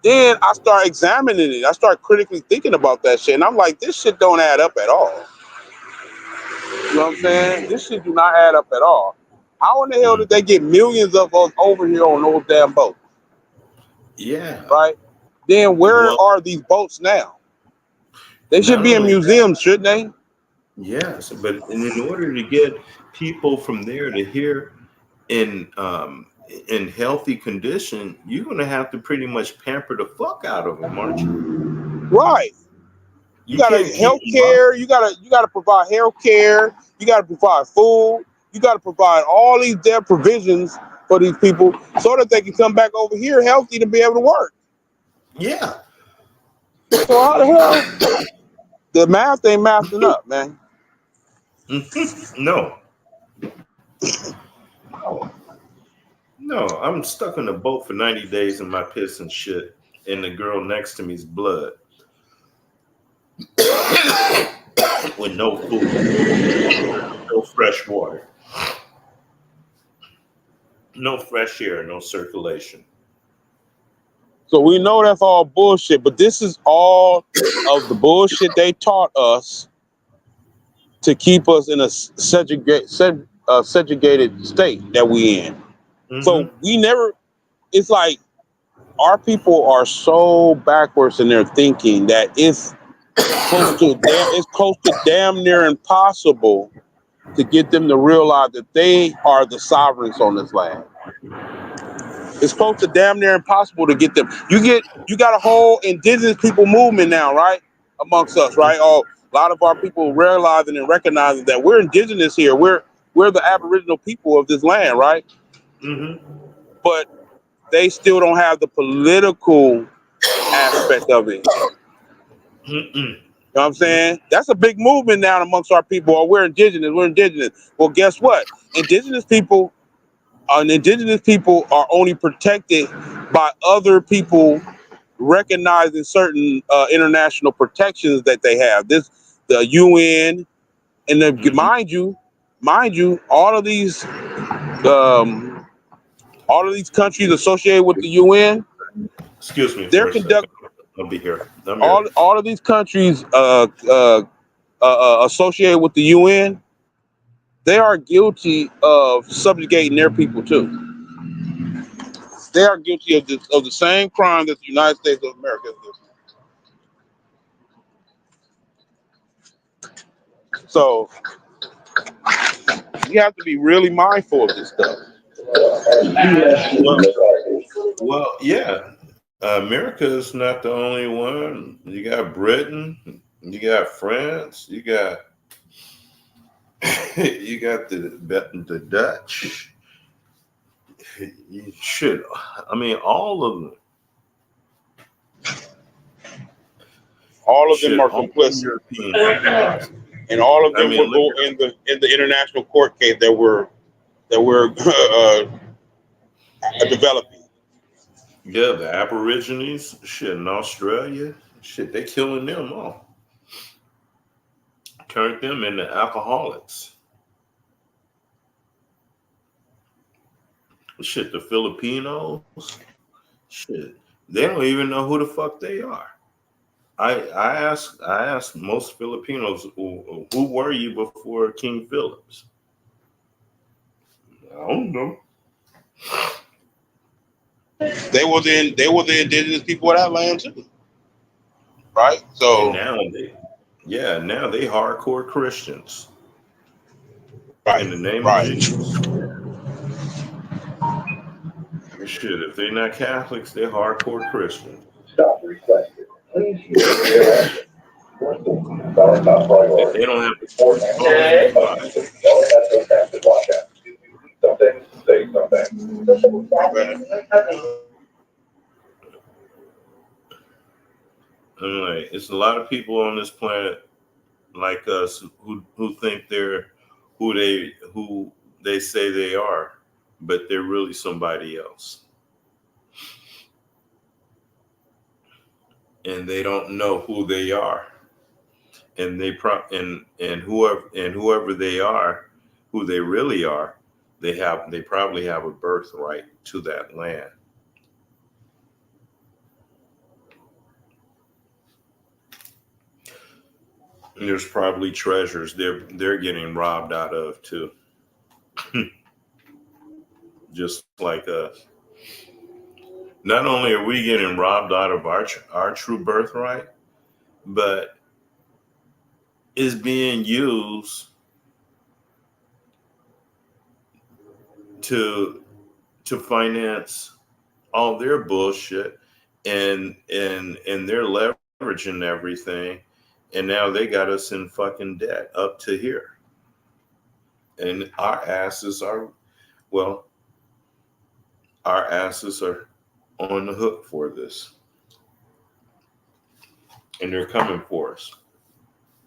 [SPEAKER 2] Then I start examining it. I start critically thinking about that shit, and I'm like, this shit don't add up at all. You know what I'm saying? This shit do not add up at all. How in the hell did
[SPEAKER 1] Mhm.
[SPEAKER 2] they get millions of us over here on those damn boats?
[SPEAKER 1] Yeah.
[SPEAKER 2] Right? Then where
[SPEAKER 1] Well,
[SPEAKER 2] are these boats now? They should
[SPEAKER 1] not
[SPEAKER 2] be in
[SPEAKER 1] only
[SPEAKER 2] museums, shouldn't they?
[SPEAKER 1] yes, but in order to get people from there to here in healthy condition, you're gonna have to pretty much pamper the fuck out of them, aren't you?
[SPEAKER 2] Right. You
[SPEAKER 1] You
[SPEAKER 2] gotta
[SPEAKER 1] can't keep
[SPEAKER 2] health
[SPEAKER 1] them up.
[SPEAKER 2] care. You gotta provide health care. You gotta provide food. You gotta provide all these damn provisions for these people so that they can come back over here healthy to be able to work.
[SPEAKER 1] Yeah.
[SPEAKER 2] So how the hell the math ain't mathing up, man?
[SPEAKER 1] No, no. I'm stuck in a boat for 90 days in my piss and shit, and the girl next to me's blood with no food, no fresh water, no fresh air, no circulation.
[SPEAKER 2] So we know that's all bullshit, but this is all of the bullshit they taught us to keep us in a segregated state that we in. So
[SPEAKER 1] Mm-hmm.
[SPEAKER 2] we never. It's like our people are so backwards in their thinking that it's close to damn near impossible to get them to realize that they are the sovereigns on this land. It's close to damn near impossible to get them. You got a whole indigenous people movement now, right? Amongst us, right? Oh, a lot of our people realizing and recognizing that we're indigenous here. We're the Aboriginal people of this land, right?
[SPEAKER 1] Mm-hmm.
[SPEAKER 2] But they still don't have the political aspect of it.
[SPEAKER 1] Mm-mm.
[SPEAKER 2] You know what I'm saying? That's a big movement now amongst our people. Oh, we're indigenous. We're indigenous. Well, guess what? Indigenous people are only protected by other people recognizing certain international protections that they have. The UN, and
[SPEAKER 1] Mm-hmm.
[SPEAKER 2] mind you, um, all of these countries associated with the UN,
[SPEAKER 1] Excuse me
[SPEAKER 2] they're
[SPEAKER 1] for a second.
[SPEAKER 2] conduct
[SPEAKER 1] I'll be here. I'm here.
[SPEAKER 2] all of these countries associated with the UN. They are guilty of subjugating their people too. They are guilty of the same crime that the United States of America is guilty. So you have to be really mindful of this stuff.
[SPEAKER 1] Well, yeah. America is not the only one. You got Britain, you got France, you got you got the Dutch. You should. I mean, all of them.
[SPEAKER 2] All of them
[SPEAKER 1] Shit,
[SPEAKER 2] are
[SPEAKER 1] all the
[SPEAKER 2] complicit,
[SPEAKER 1] European countries.
[SPEAKER 2] and all of
[SPEAKER 1] I
[SPEAKER 2] them
[SPEAKER 1] mean,
[SPEAKER 2] will
[SPEAKER 1] look
[SPEAKER 2] go
[SPEAKER 1] at
[SPEAKER 2] in the international court case that we're developing.
[SPEAKER 1] yeah, the Aborigines. Shit, in Australia. Shit, they killing them all. Turned them into alcoholics. Shit, the Filipinos. Shit, they don't even know who the fuck they are. I asked most Filipinos, who were you before King Phillips? I don't know.
[SPEAKER 2] They were the indigenous people of that land too, right?
[SPEAKER 1] And
[SPEAKER 2] So
[SPEAKER 1] now they hardcore Christians
[SPEAKER 2] right,
[SPEAKER 1] in the name of
[SPEAKER 2] right.
[SPEAKER 1] Jesus. Shit, if they're not Catholics, they're hardcore Christians.
[SPEAKER 4] Stop requested. Please use your action. Our top
[SPEAKER 1] And they
[SPEAKER 4] priority.
[SPEAKER 1] don't have to
[SPEAKER 4] Report
[SPEAKER 1] call
[SPEAKER 4] accident.
[SPEAKER 1] anybody.
[SPEAKER 4] Y'all have to have to watch out. Something, say something.
[SPEAKER 2] My bad.
[SPEAKER 1] I'm like, it's a lot of people on this planet like us who think they're who they say they are, but they're really somebody else, and they don't know who they are, and whoever they are, who they really are, they probably have a birthright to that land. And there's probably treasures they're getting robbed out of too, just like us. Not only are we getting robbed out of our true birthright, but is being used to finance all their bullshit, and they're leveraging everything, And now they got us in fucking debt up to here. And well, our asses are on the hook for this. And they're coming for us.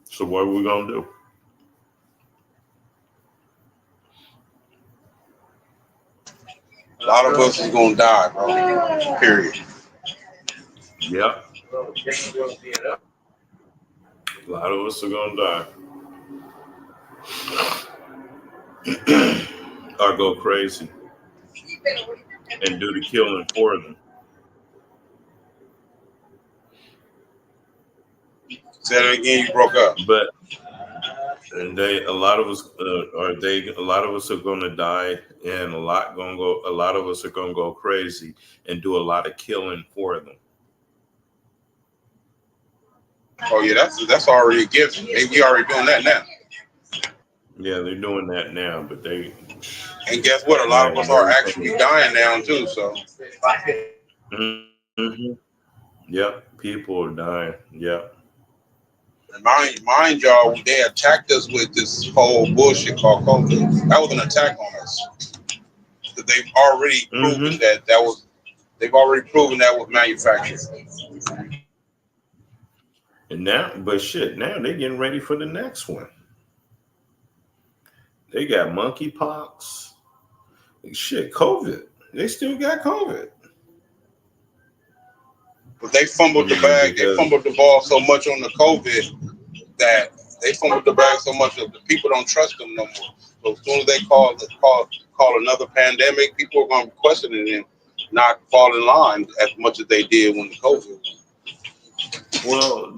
[SPEAKER 1] So what are we going to do?
[SPEAKER 2] A lot of us is gonna die, bro. Period.
[SPEAKER 1] Yep. A lot of us are going to die. Or go crazy and do the killing for them.
[SPEAKER 2] Say that again. You broke up.
[SPEAKER 1] But a lot of us are going to die, and a lot of us are going to go crazy and do a lot of killing for them.
[SPEAKER 2] Oh yeah, that's already a given. We already doing that now.
[SPEAKER 1] Yeah, they're doing that now, but they.
[SPEAKER 2] And guess what? A lot of us are actually dying now too. So.
[SPEAKER 1] Mm-hmm. Yep, people are dying. Yep.
[SPEAKER 2] Mind y'all, they attacked us with this whole bullshit called COVID. That was an attack on us. They've already proven They've already proven that was manufactured.
[SPEAKER 1] And now, but shit, now they're getting ready for the next one. They got monkeypox. Shit, COVID. They still got COVID.
[SPEAKER 2] But they fumbled the bag. They fumbled the ball so much on the COVID that they fumbled the bag so much that the people don't trust them no more. So as soon as they call another pandemic, people are going to be questioning and not fall in line as much as they did when the COVID.
[SPEAKER 1] Well,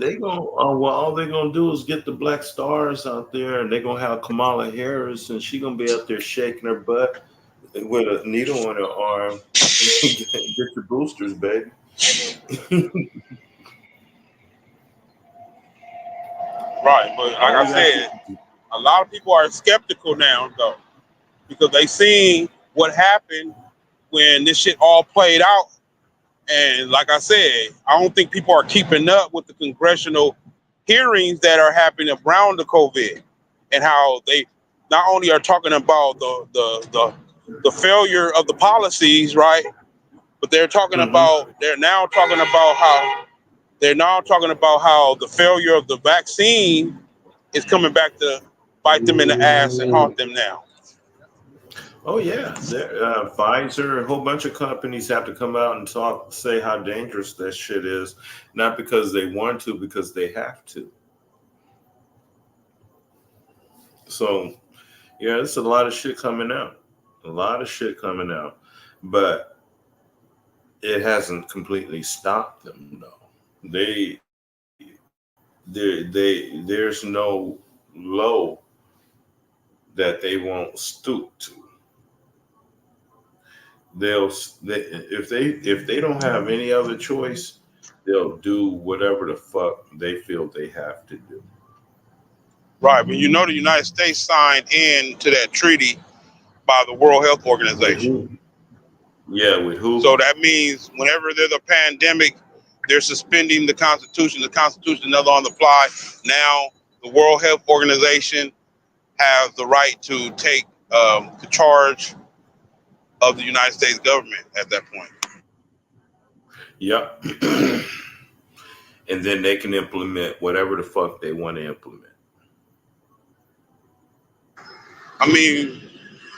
[SPEAKER 1] all they're gonna do is get the black stars out there, and they're gonna have Kamala Harris, and she's gonna be out there shaking her butt with a needle on her arm. Get your boosters, baby.
[SPEAKER 2] Right, but like I said, a lot of people are skeptical now, though, because they seen what happened when this shit all played out. And like I said, I don't think people are keeping up with the congressional hearings that are happening around the COVID, and how they not only are talking about the failure of the policies, right? But they're now talking about how the failure of the vaccine is coming back to bite them in the ass and haunt them now.
[SPEAKER 1] Oh yeah, Pfizer, a whole bunch of companies have to come out and say how dangerous that shit is, not because they want to, because they have to. So, yeah, there's a lot of shit coming out, but it hasn't completely stopped them, though. There's no low that they won't stoop to. If they don't have any other choice, they'll do whatever the fuck they feel they have to do.
[SPEAKER 2] Right, but you know the United States signed into that treaty by the World Health Organization.
[SPEAKER 1] Yeah, with who?
[SPEAKER 2] So that means whenever there's a pandemic, they're suspending the Constitution. The Constitution doesn't apply. Now the World Health Organization has the right to take the charge of the United States government at that point.
[SPEAKER 1] Yep. And then they can implement whatever the fuck they want to implement.
[SPEAKER 2] I mean,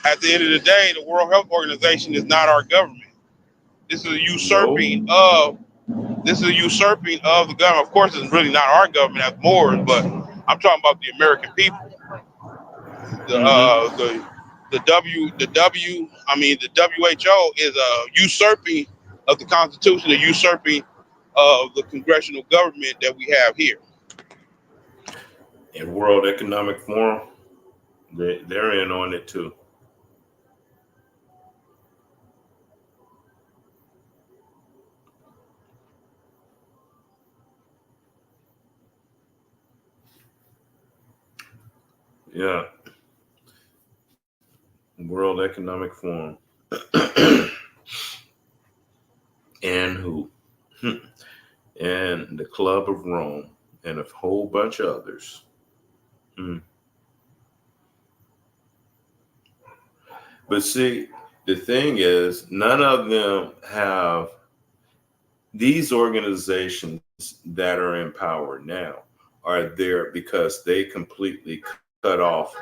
[SPEAKER 2] at the end of the day, the World Health Organization is not our government. This is a usurping of the government. Of course, it's really not our government as Moors, but I'm talking about the American people. The WHO is a usurping of the Constitution, a usurping of the congressional government that we have here.
[SPEAKER 1] And World Economic Forum, they're in on it too. Yeah. World Economic Forum. And who? And the Club of Rome and a whole bunch of others. Mm. But see, the thing is, none of them have these organizations that are in power now are there because they completely cut off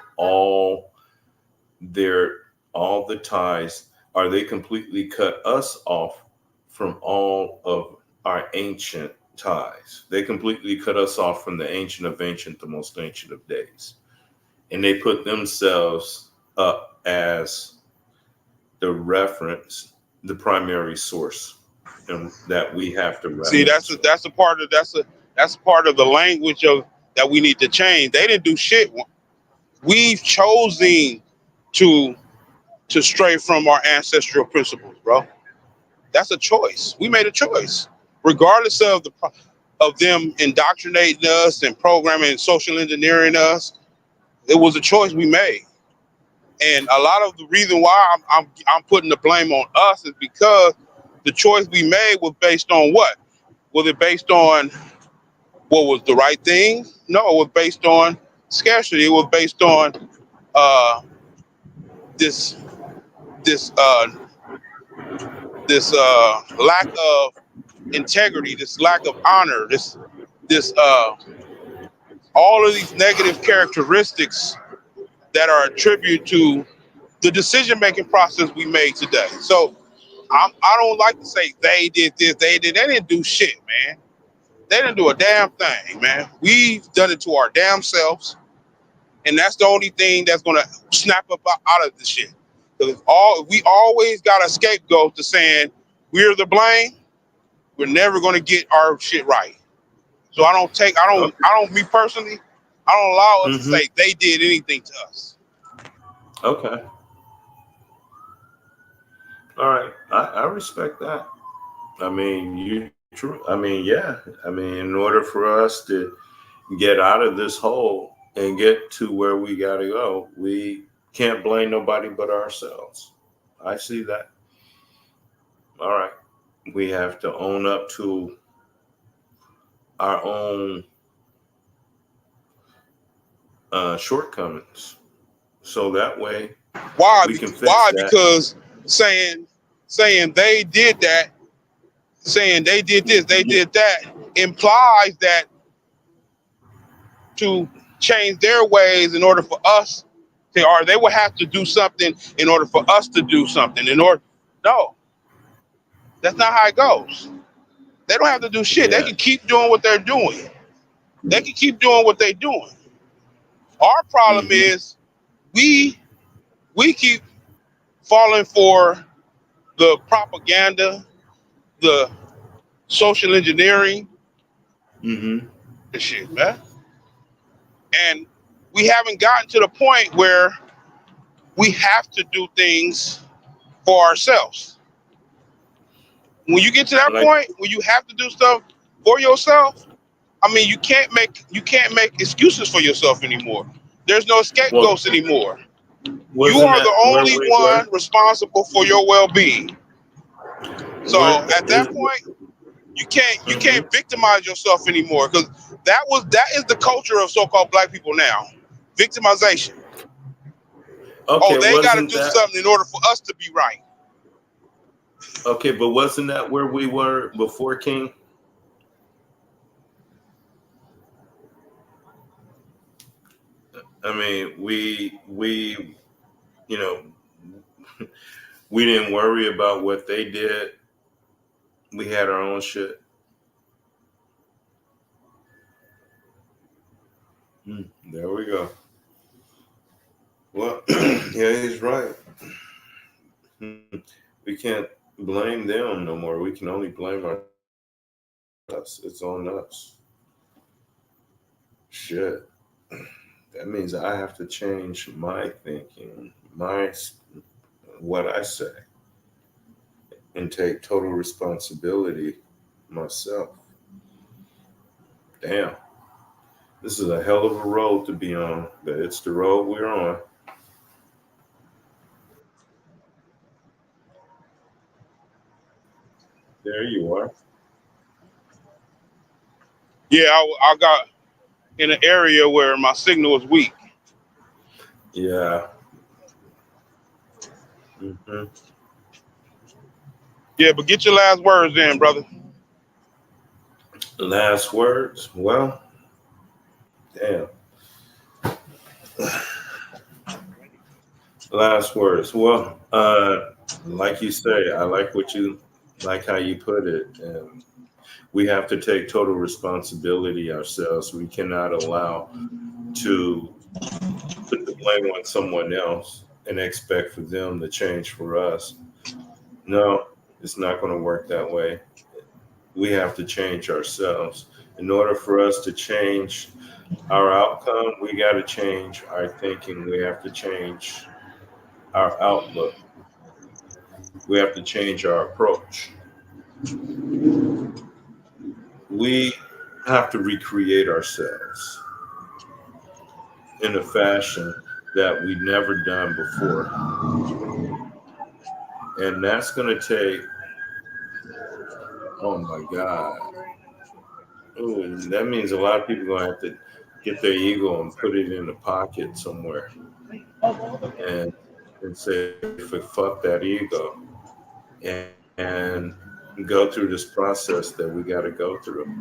[SPEAKER 1] their all the ties, or they completely cut us off from all of our ancient ties. They completely cut us off from the ancient of ancient, the most ancient of days. And they put themselves up as the reference, the primary source, and that we have to
[SPEAKER 2] See,
[SPEAKER 1] reference from.
[SPEAKER 2] that's a part of the language of that we need to change. They didn't do shit. We've chosen to stray from our ancestral principles, bro. That's a choice. We made a choice, regardless of of them indoctrinating us and programming and social engineering us. It was a choice we made, and a lot of the reason why I'm putting the blame on us is because the choice we made was based on what? Was it based on what was the right thing? No, it was based on scarcity. It was based on uh, this this uh, this lack of integrity, this lack of honor, this all of these negative characteristics that are attributed to the decision making process we made today. So I don't like to say they did this, they didn't do shit, man. They didn't do a damn thing, man. We've done it to our damn selves, and that's the only thing that's gonna snap up out of this shit. Because we always got a scapegoat to saying we're the blame. We're never gonna get our shit right. So
[SPEAKER 1] Okay.
[SPEAKER 2] me personally, I don't allow us to
[SPEAKER 1] Hmm.
[SPEAKER 2] say they did anything to us.
[SPEAKER 1] Okay. All right. I respect that. I mean, you true. I mean, yeah. I mean, in order for us to get out of this hole and get to where we got to go, we can't blame nobody but ourselves. I see that. All right. We have to own up to our own shortcomings. So that way
[SPEAKER 2] Why?
[SPEAKER 1] we can fix
[SPEAKER 2] Why?
[SPEAKER 1] that.
[SPEAKER 2] Because saying saying they did that, saying they did this, they did that, implies that to change their ways in order for us to, or they would have to do something in order for us to do something. No, that's not how it goes. They don't have to do shit. They
[SPEAKER 1] Yeah.
[SPEAKER 2] can keep doing what they're doing. They can keep doing what they're doing. Our problem
[SPEAKER 1] Mm-hmm.
[SPEAKER 2] is we we keep falling for the propaganda, the social engineering
[SPEAKER 1] Mm-hmm.
[SPEAKER 2] and shit, man. And we haven't gotten to the point where we have to do things for ourselves. When you get to that
[SPEAKER 1] Like,
[SPEAKER 2] point where you have to do stuff for yourself, I mean, you can't make excuses for yourself anymore. There's no
[SPEAKER 1] well,
[SPEAKER 2] scapegoats anymore. You
[SPEAKER 1] wasn't
[SPEAKER 2] are the
[SPEAKER 1] that where
[SPEAKER 2] only
[SPEAKER 1] we were?
[SPEAKER 2] one responsible for your well-being. So
[SPEAKER 1] Where
[SPEAKER 2] at
[SPEAKER 1] is?
[SPEAKER 2] that point, you can't
[SPEAKER 1] Mm-hmm.
[SPEAKER 2] victimize yourself anymore because that is the culture of so-called black people now. Victimization. Oh,
[SPEAKER 1] Okay,
[SPEAKER 2] they got to
[SPEAKER 1] wasn't
[SPEAKER 2] do
[SPEAKER 1] that
[SPEAKER 2] something in order for us to be right.
[SPEAKER 1] okay? But wasn't that where we were before King? I mean, we you know we didn't worry about what they did. We had our own shit. There we go. Well, yeah, he's right. We can't blame them no more. We can only blame us. It's on us. Shit. That means I have to change my thinking, what I say, and take total responsibility myself. Damn, this is a hell of a road to be on, but it's the road we're on. There you are.
[SPEAKER 2] Yeah, I got. in an area where my signal is weak.
[SPEAKER 1] Yeah. Hmm.
[SPEAKER 2] Yeah, but get your last words in, brother.
[SPEAKER 1] Last words. Well, damn. Last words. Well, like you say, I like what you like how you put it. We have to take total responsibility ourselves. We cannot allow to put the blame on someone else and expect for them to change for us. No, it's not going to work that way. We have to change ourselves. In order for us to change our outcome, we got to change our thinking. We have to change our outlook. We have to change our approach. We have to recreate ourselves in a fashion that we've never done before. And that's going to take, oh my God. Ooh, that means a lot of people are going to have to get their ego and put it in a pocket somewhere and, and say, fuck that ego. And go through this process that we got to go through.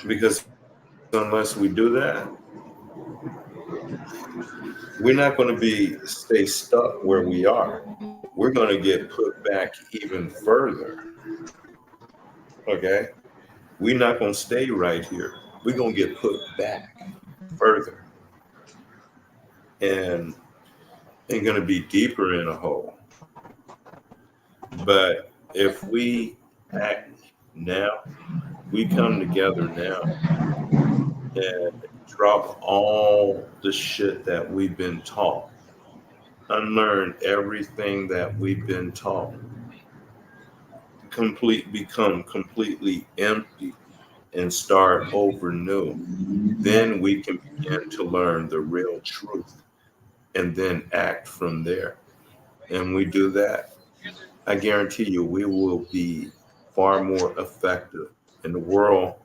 [SPEAKER 1] Because unless we do that, we're not going to stay stuck where we are. We're going to get put back even further. Okay? We're not going to stay right here. We're going to get put back further and going to be deeper in a hole. But if we act now, we come together now and drop all the shit that we've been taught, unlearn everything that we've been taught, become completely empty and start over new, then we can begin to learn the real truth and then act from there. And we do that, I guarantee you we will be far more effective. And the world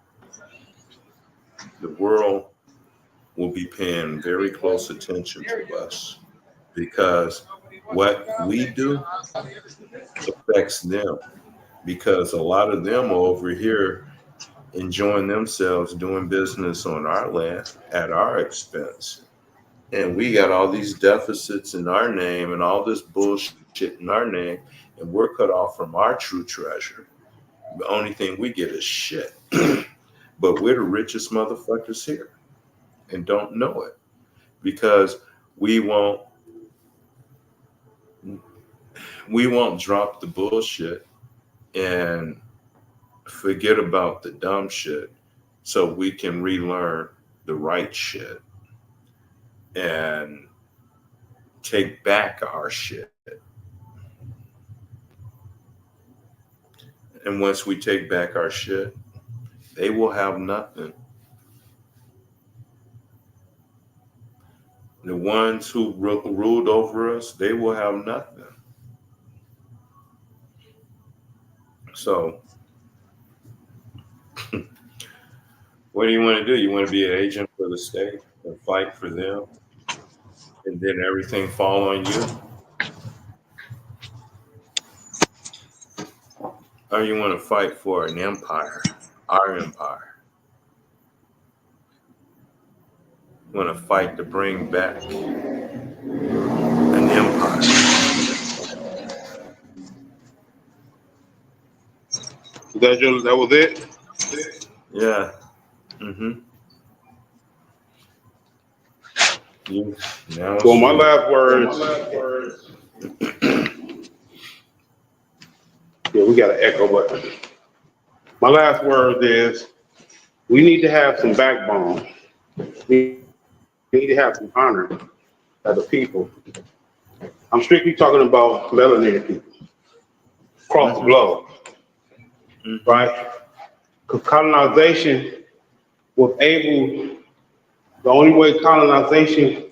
[SPEAKER 1] will be paying very close attention to us because what we do affects them, because a lot of them are over here enjoying themselves doing business on our land at our expense. And we got all these deficits in our name and all this bullshit in our name, and we're cut off from our true treasure. The only thing we get is shit. But we're the richest motherfuckers here and don't know it because we won't drop the bullshit and forget about the dumb shit so we can relearn the right shit and take back our shit. And once we take back our shit, they will have nothing. The ones who ruled over us, they will have nothing. So, what do you want to do? You want to be an agent for the state and fight for them, and then everything fall on you? Or you want to fight for an empire, our empire? You want to fight to bring back an empire?
[SPEAKER 2] That was it?
[SPEAKER 1] Yeah. Mm-hmm. Now
[SPEAKER 2] Well, my
[SPEAKER 1] you.
[SPEAKER 2] last words. Yeah, we got an echo, but my last word is we need to have some backbone. We need to have some honor as a people. I'm strictly talking about melanated people across the globe, right? Because colonization was able, the only way colonization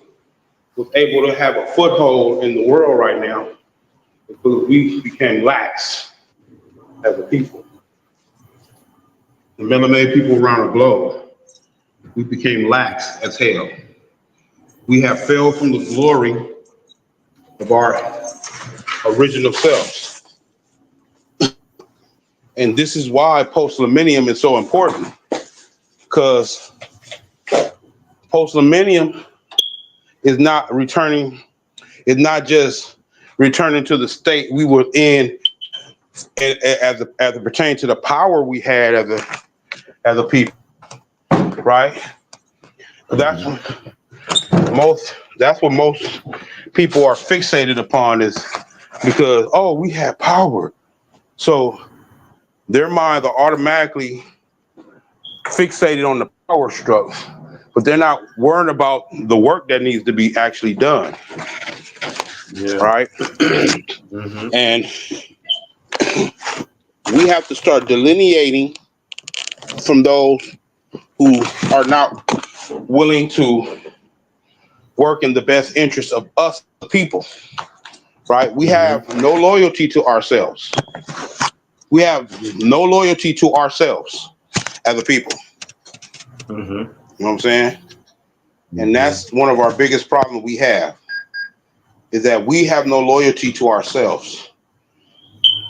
[SPEAKER 2] was able to have a foothold in the world right now is because we became lax as a people. the melanated people around the globe, we became lax as hell. We have fell from the glory of our original selves. And this is why post-millennium is so important, because post-millennium is not just returning to the state we were in as it pertains to the power we had as a people, right? That's what most people are fixated upon, is because, oh, we have power. So their minds are automatically fixated on the power structure, but they're not worrying about the work that needs to be actually done. Yeah. Right? Mm-hmm. And we have to start delineating from those who are not willing to work in the best interest of us, the people. Right? We have no loyalty to ourselves. We have no loyalty to ourselves as a people. You know what I'm saying? And that's one of our biggest problems we have, is that we have no loyalty to ourselves.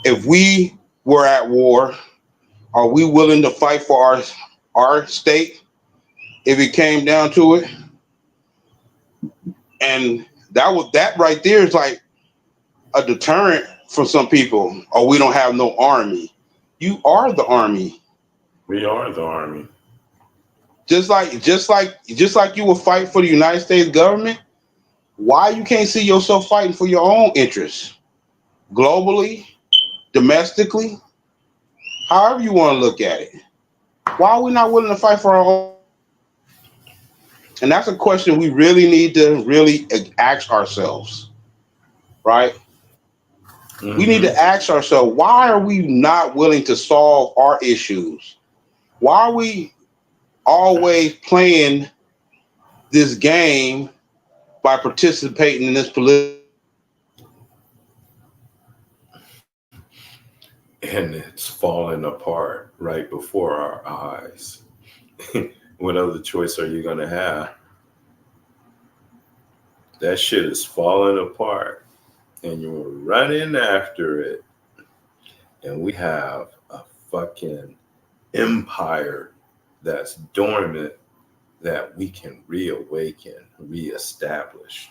[SPEAKER 2] If we were at war, are we willing to fight for our state if it came down to it? And that right there is like a deterrent for some people. Oh, we don't have no army. You are the army.
[SPEAKER 1] We are the army.
[SPEAKER 2] Just like you will fight for the United States government, why you can't see yourself fighting for your own interests? Globally, domestically, however you want to look at it. Why are we not willing to fight for our own? And that's a question we really need to really ask ourselves, right? We need to ask ourselves, why are we not willing to solve our issues? Why are we always playing this game by participating in this political?
[SPEAKER 1] And it's falling apart right before our eyes. What other choice are you going to have? That shit is falling apart, and you're running after it. And we have a fucking empire that's dormant that we can reawaken, reestablish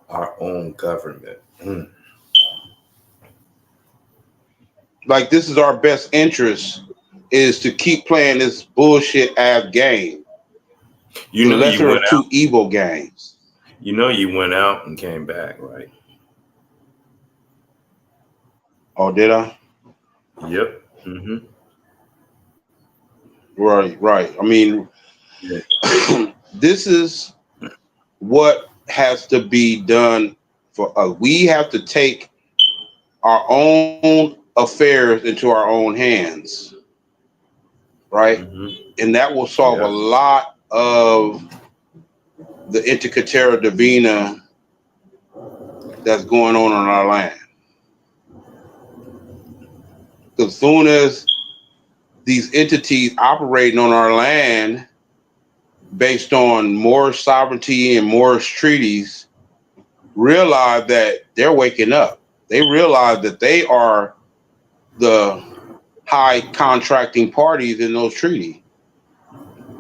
[SPEAKER 1] our own government.
[SPEAKER 2] Like, this is our best interest, is to keep playing this bullshit ass game. You know, the lesser of two evil games.
[SPEAKER 1] You know, you went out and came back, right?
[SPEAKER 2] Oh, did I?
[SPEAKER 1] Yep.
[SPEAKER 2] Right. I mean, this is what has to be done for us. We have to take our own affairs into our own hands, right? And that will solve a lot of the Intercatera Divina that's going on our land. As soon as these entities operating on our land based on Moorish sovereignty and Moorish treaties realize that they're waking up. They realize that they are the high contracting parties in those treaties.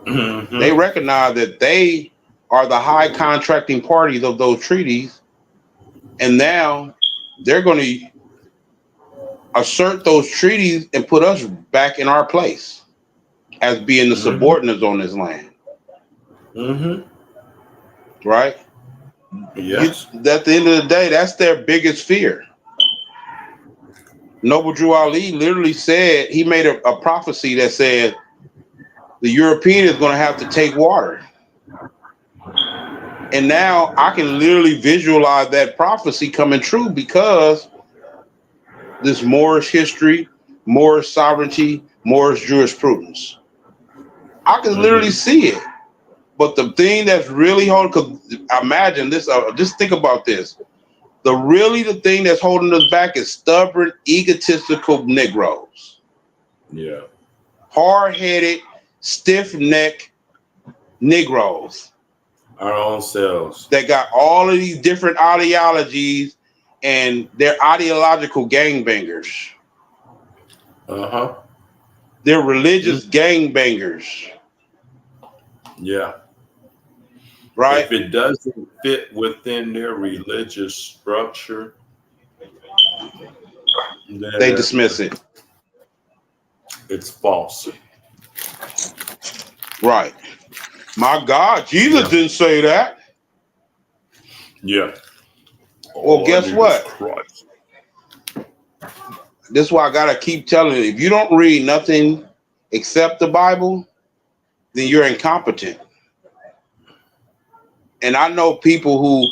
[SPEAKER 2] They recognize that they are the high contracting parties of those treaties, and now they're going to assert those treaties and put us back in our place as being the subordinates on this land. Right?
[SPEAKER 1] Yes.
[SPEAKER 2] At the end of the day, that's their biggest fear. Noble Drew Ali literally said, he made a prophecy that said the European is going to have to take water. And now I can literally visualize that prophecy coming true, because this Moorish history, Moorish sovereignty, Moorish jurisprudence. I can literally see it. But the thing that's really holding, because imagine this, just think about this. The thing that's holding us back is stubborn, egotistical Negroes.
[SPEAKER 1] Yeah.
[SPEAKER 2] Hard-headed, stiff-necked Negroes
[SPEAKER 1] Our own selves.
[SPEAKER 2] that got all of these different ideologies, and they're ideological gangbangers.
[SPEAKER 1] Uh-huh.
[SPEAKER 2] They're religious gangbangers,
[SPEAKER 1] Yeah.
[SPEAKER 2] right?
[SPEAKER 1] If it doesn't fit within their religious structure,
[SPEAKER 2] They
[SPEAKER 1] then
[SPEAKER 2] dismiss it.
[SPEAKER 1] it's false.
[SPEAKER 2] Right. My God, Jesus
[SPEAKER 1] Yeah.
[SPEAKER 2] didn't say that.
[SPEAKER 1] Yeah.
[SPEAKER 2] Well, guess
[SPEAKER 1] Jesus
[SPEAKER 2] what?
[SPEAKER 1] Christ.
[SPEAKER 2] This is why I gotta keep telling you. If you don't read nothing except the Bible, then you're incompetent. And I know people who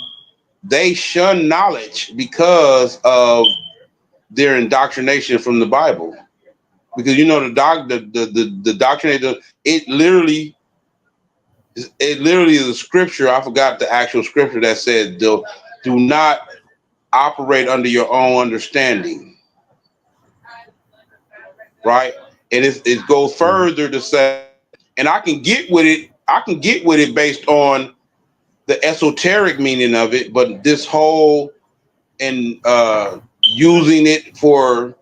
[SPEAKER 2] they shun knowledge because of their indoctrination from the Bible. Because you know the doctrinator, it literally is a scripture. I forgot the actual scripture that said, do not operate under your own understanding. Right? And it goes further to say, and I can get with it based on the esoteric meaning of it, but this whole and using it for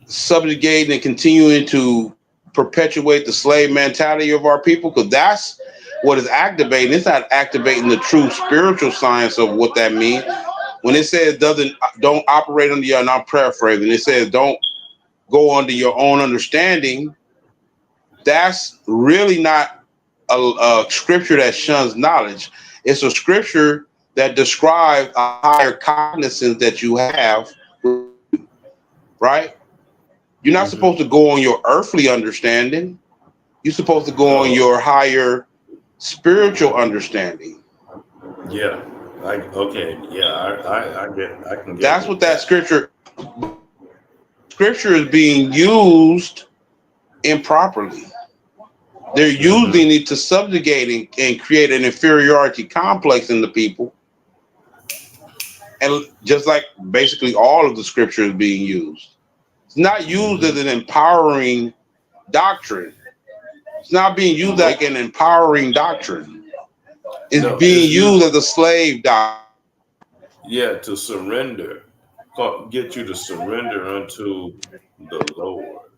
[SPEAKER 2] subjugating and continuing to perpetuate the slave mentality of our people, because that's what is activating. It's not activating the true spiritual science of what that means. When it says don't operate under your, and I'm paraphrasing, it says don't go under your own understanding. That's really not a scripture that shuns knowledge. It's a scripture that describes a higher cognizance that you have, right? You're not supposed to go on your earthly understanding. You're supposed to go on your higher spiritual understanding.
[SPEAKER 1] Yeah. Okay. Yeah. I can get
[SPEAKER 2] That's
[SPEAKER 1] with
[SPEAKER 2] what that scripture is being used improperly. They're using it to subjugate and create an inferiority complex in the people. And just like basically all of the scripture is being used. It's not used as an empowering doctrine. It's not being used like an empowering doctrine. It's being used as a slave doctrine.
[SPEAKER 1] Yeah, to surrender. Get you to surrender unto the Lord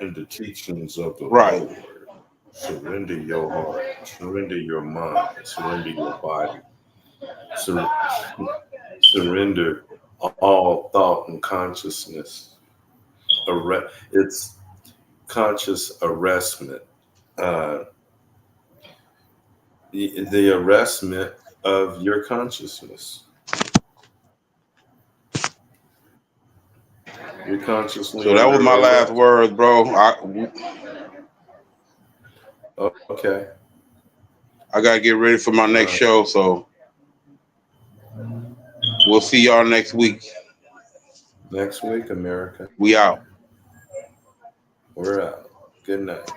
[SPEAKER 1] and the teachings of the
[SPEAKER 2] Right.
[SPEAKER 1] Lord. Surrender your heart, surrender your mind, surrender your body, surrender all thought and consciousness. It's conscious arrestment, uh, the arrestment of your consciousness. You're consciously
[SPEAKER 2] So that was my
[SPEAKER 1] under
[SPEAKER 2] last
[SPEAKER 1] arrest.
[SPEAKER 2] words, bro.
[SPEAKER 1] Okay.
[SPEAKER 2] I gotta get ready for my next show, so we'll see y'all next week.
[SPEAKER 1] Next week, America.
[SPEAKER 2] We out.
[SPEAKER 1] We're out. Good night.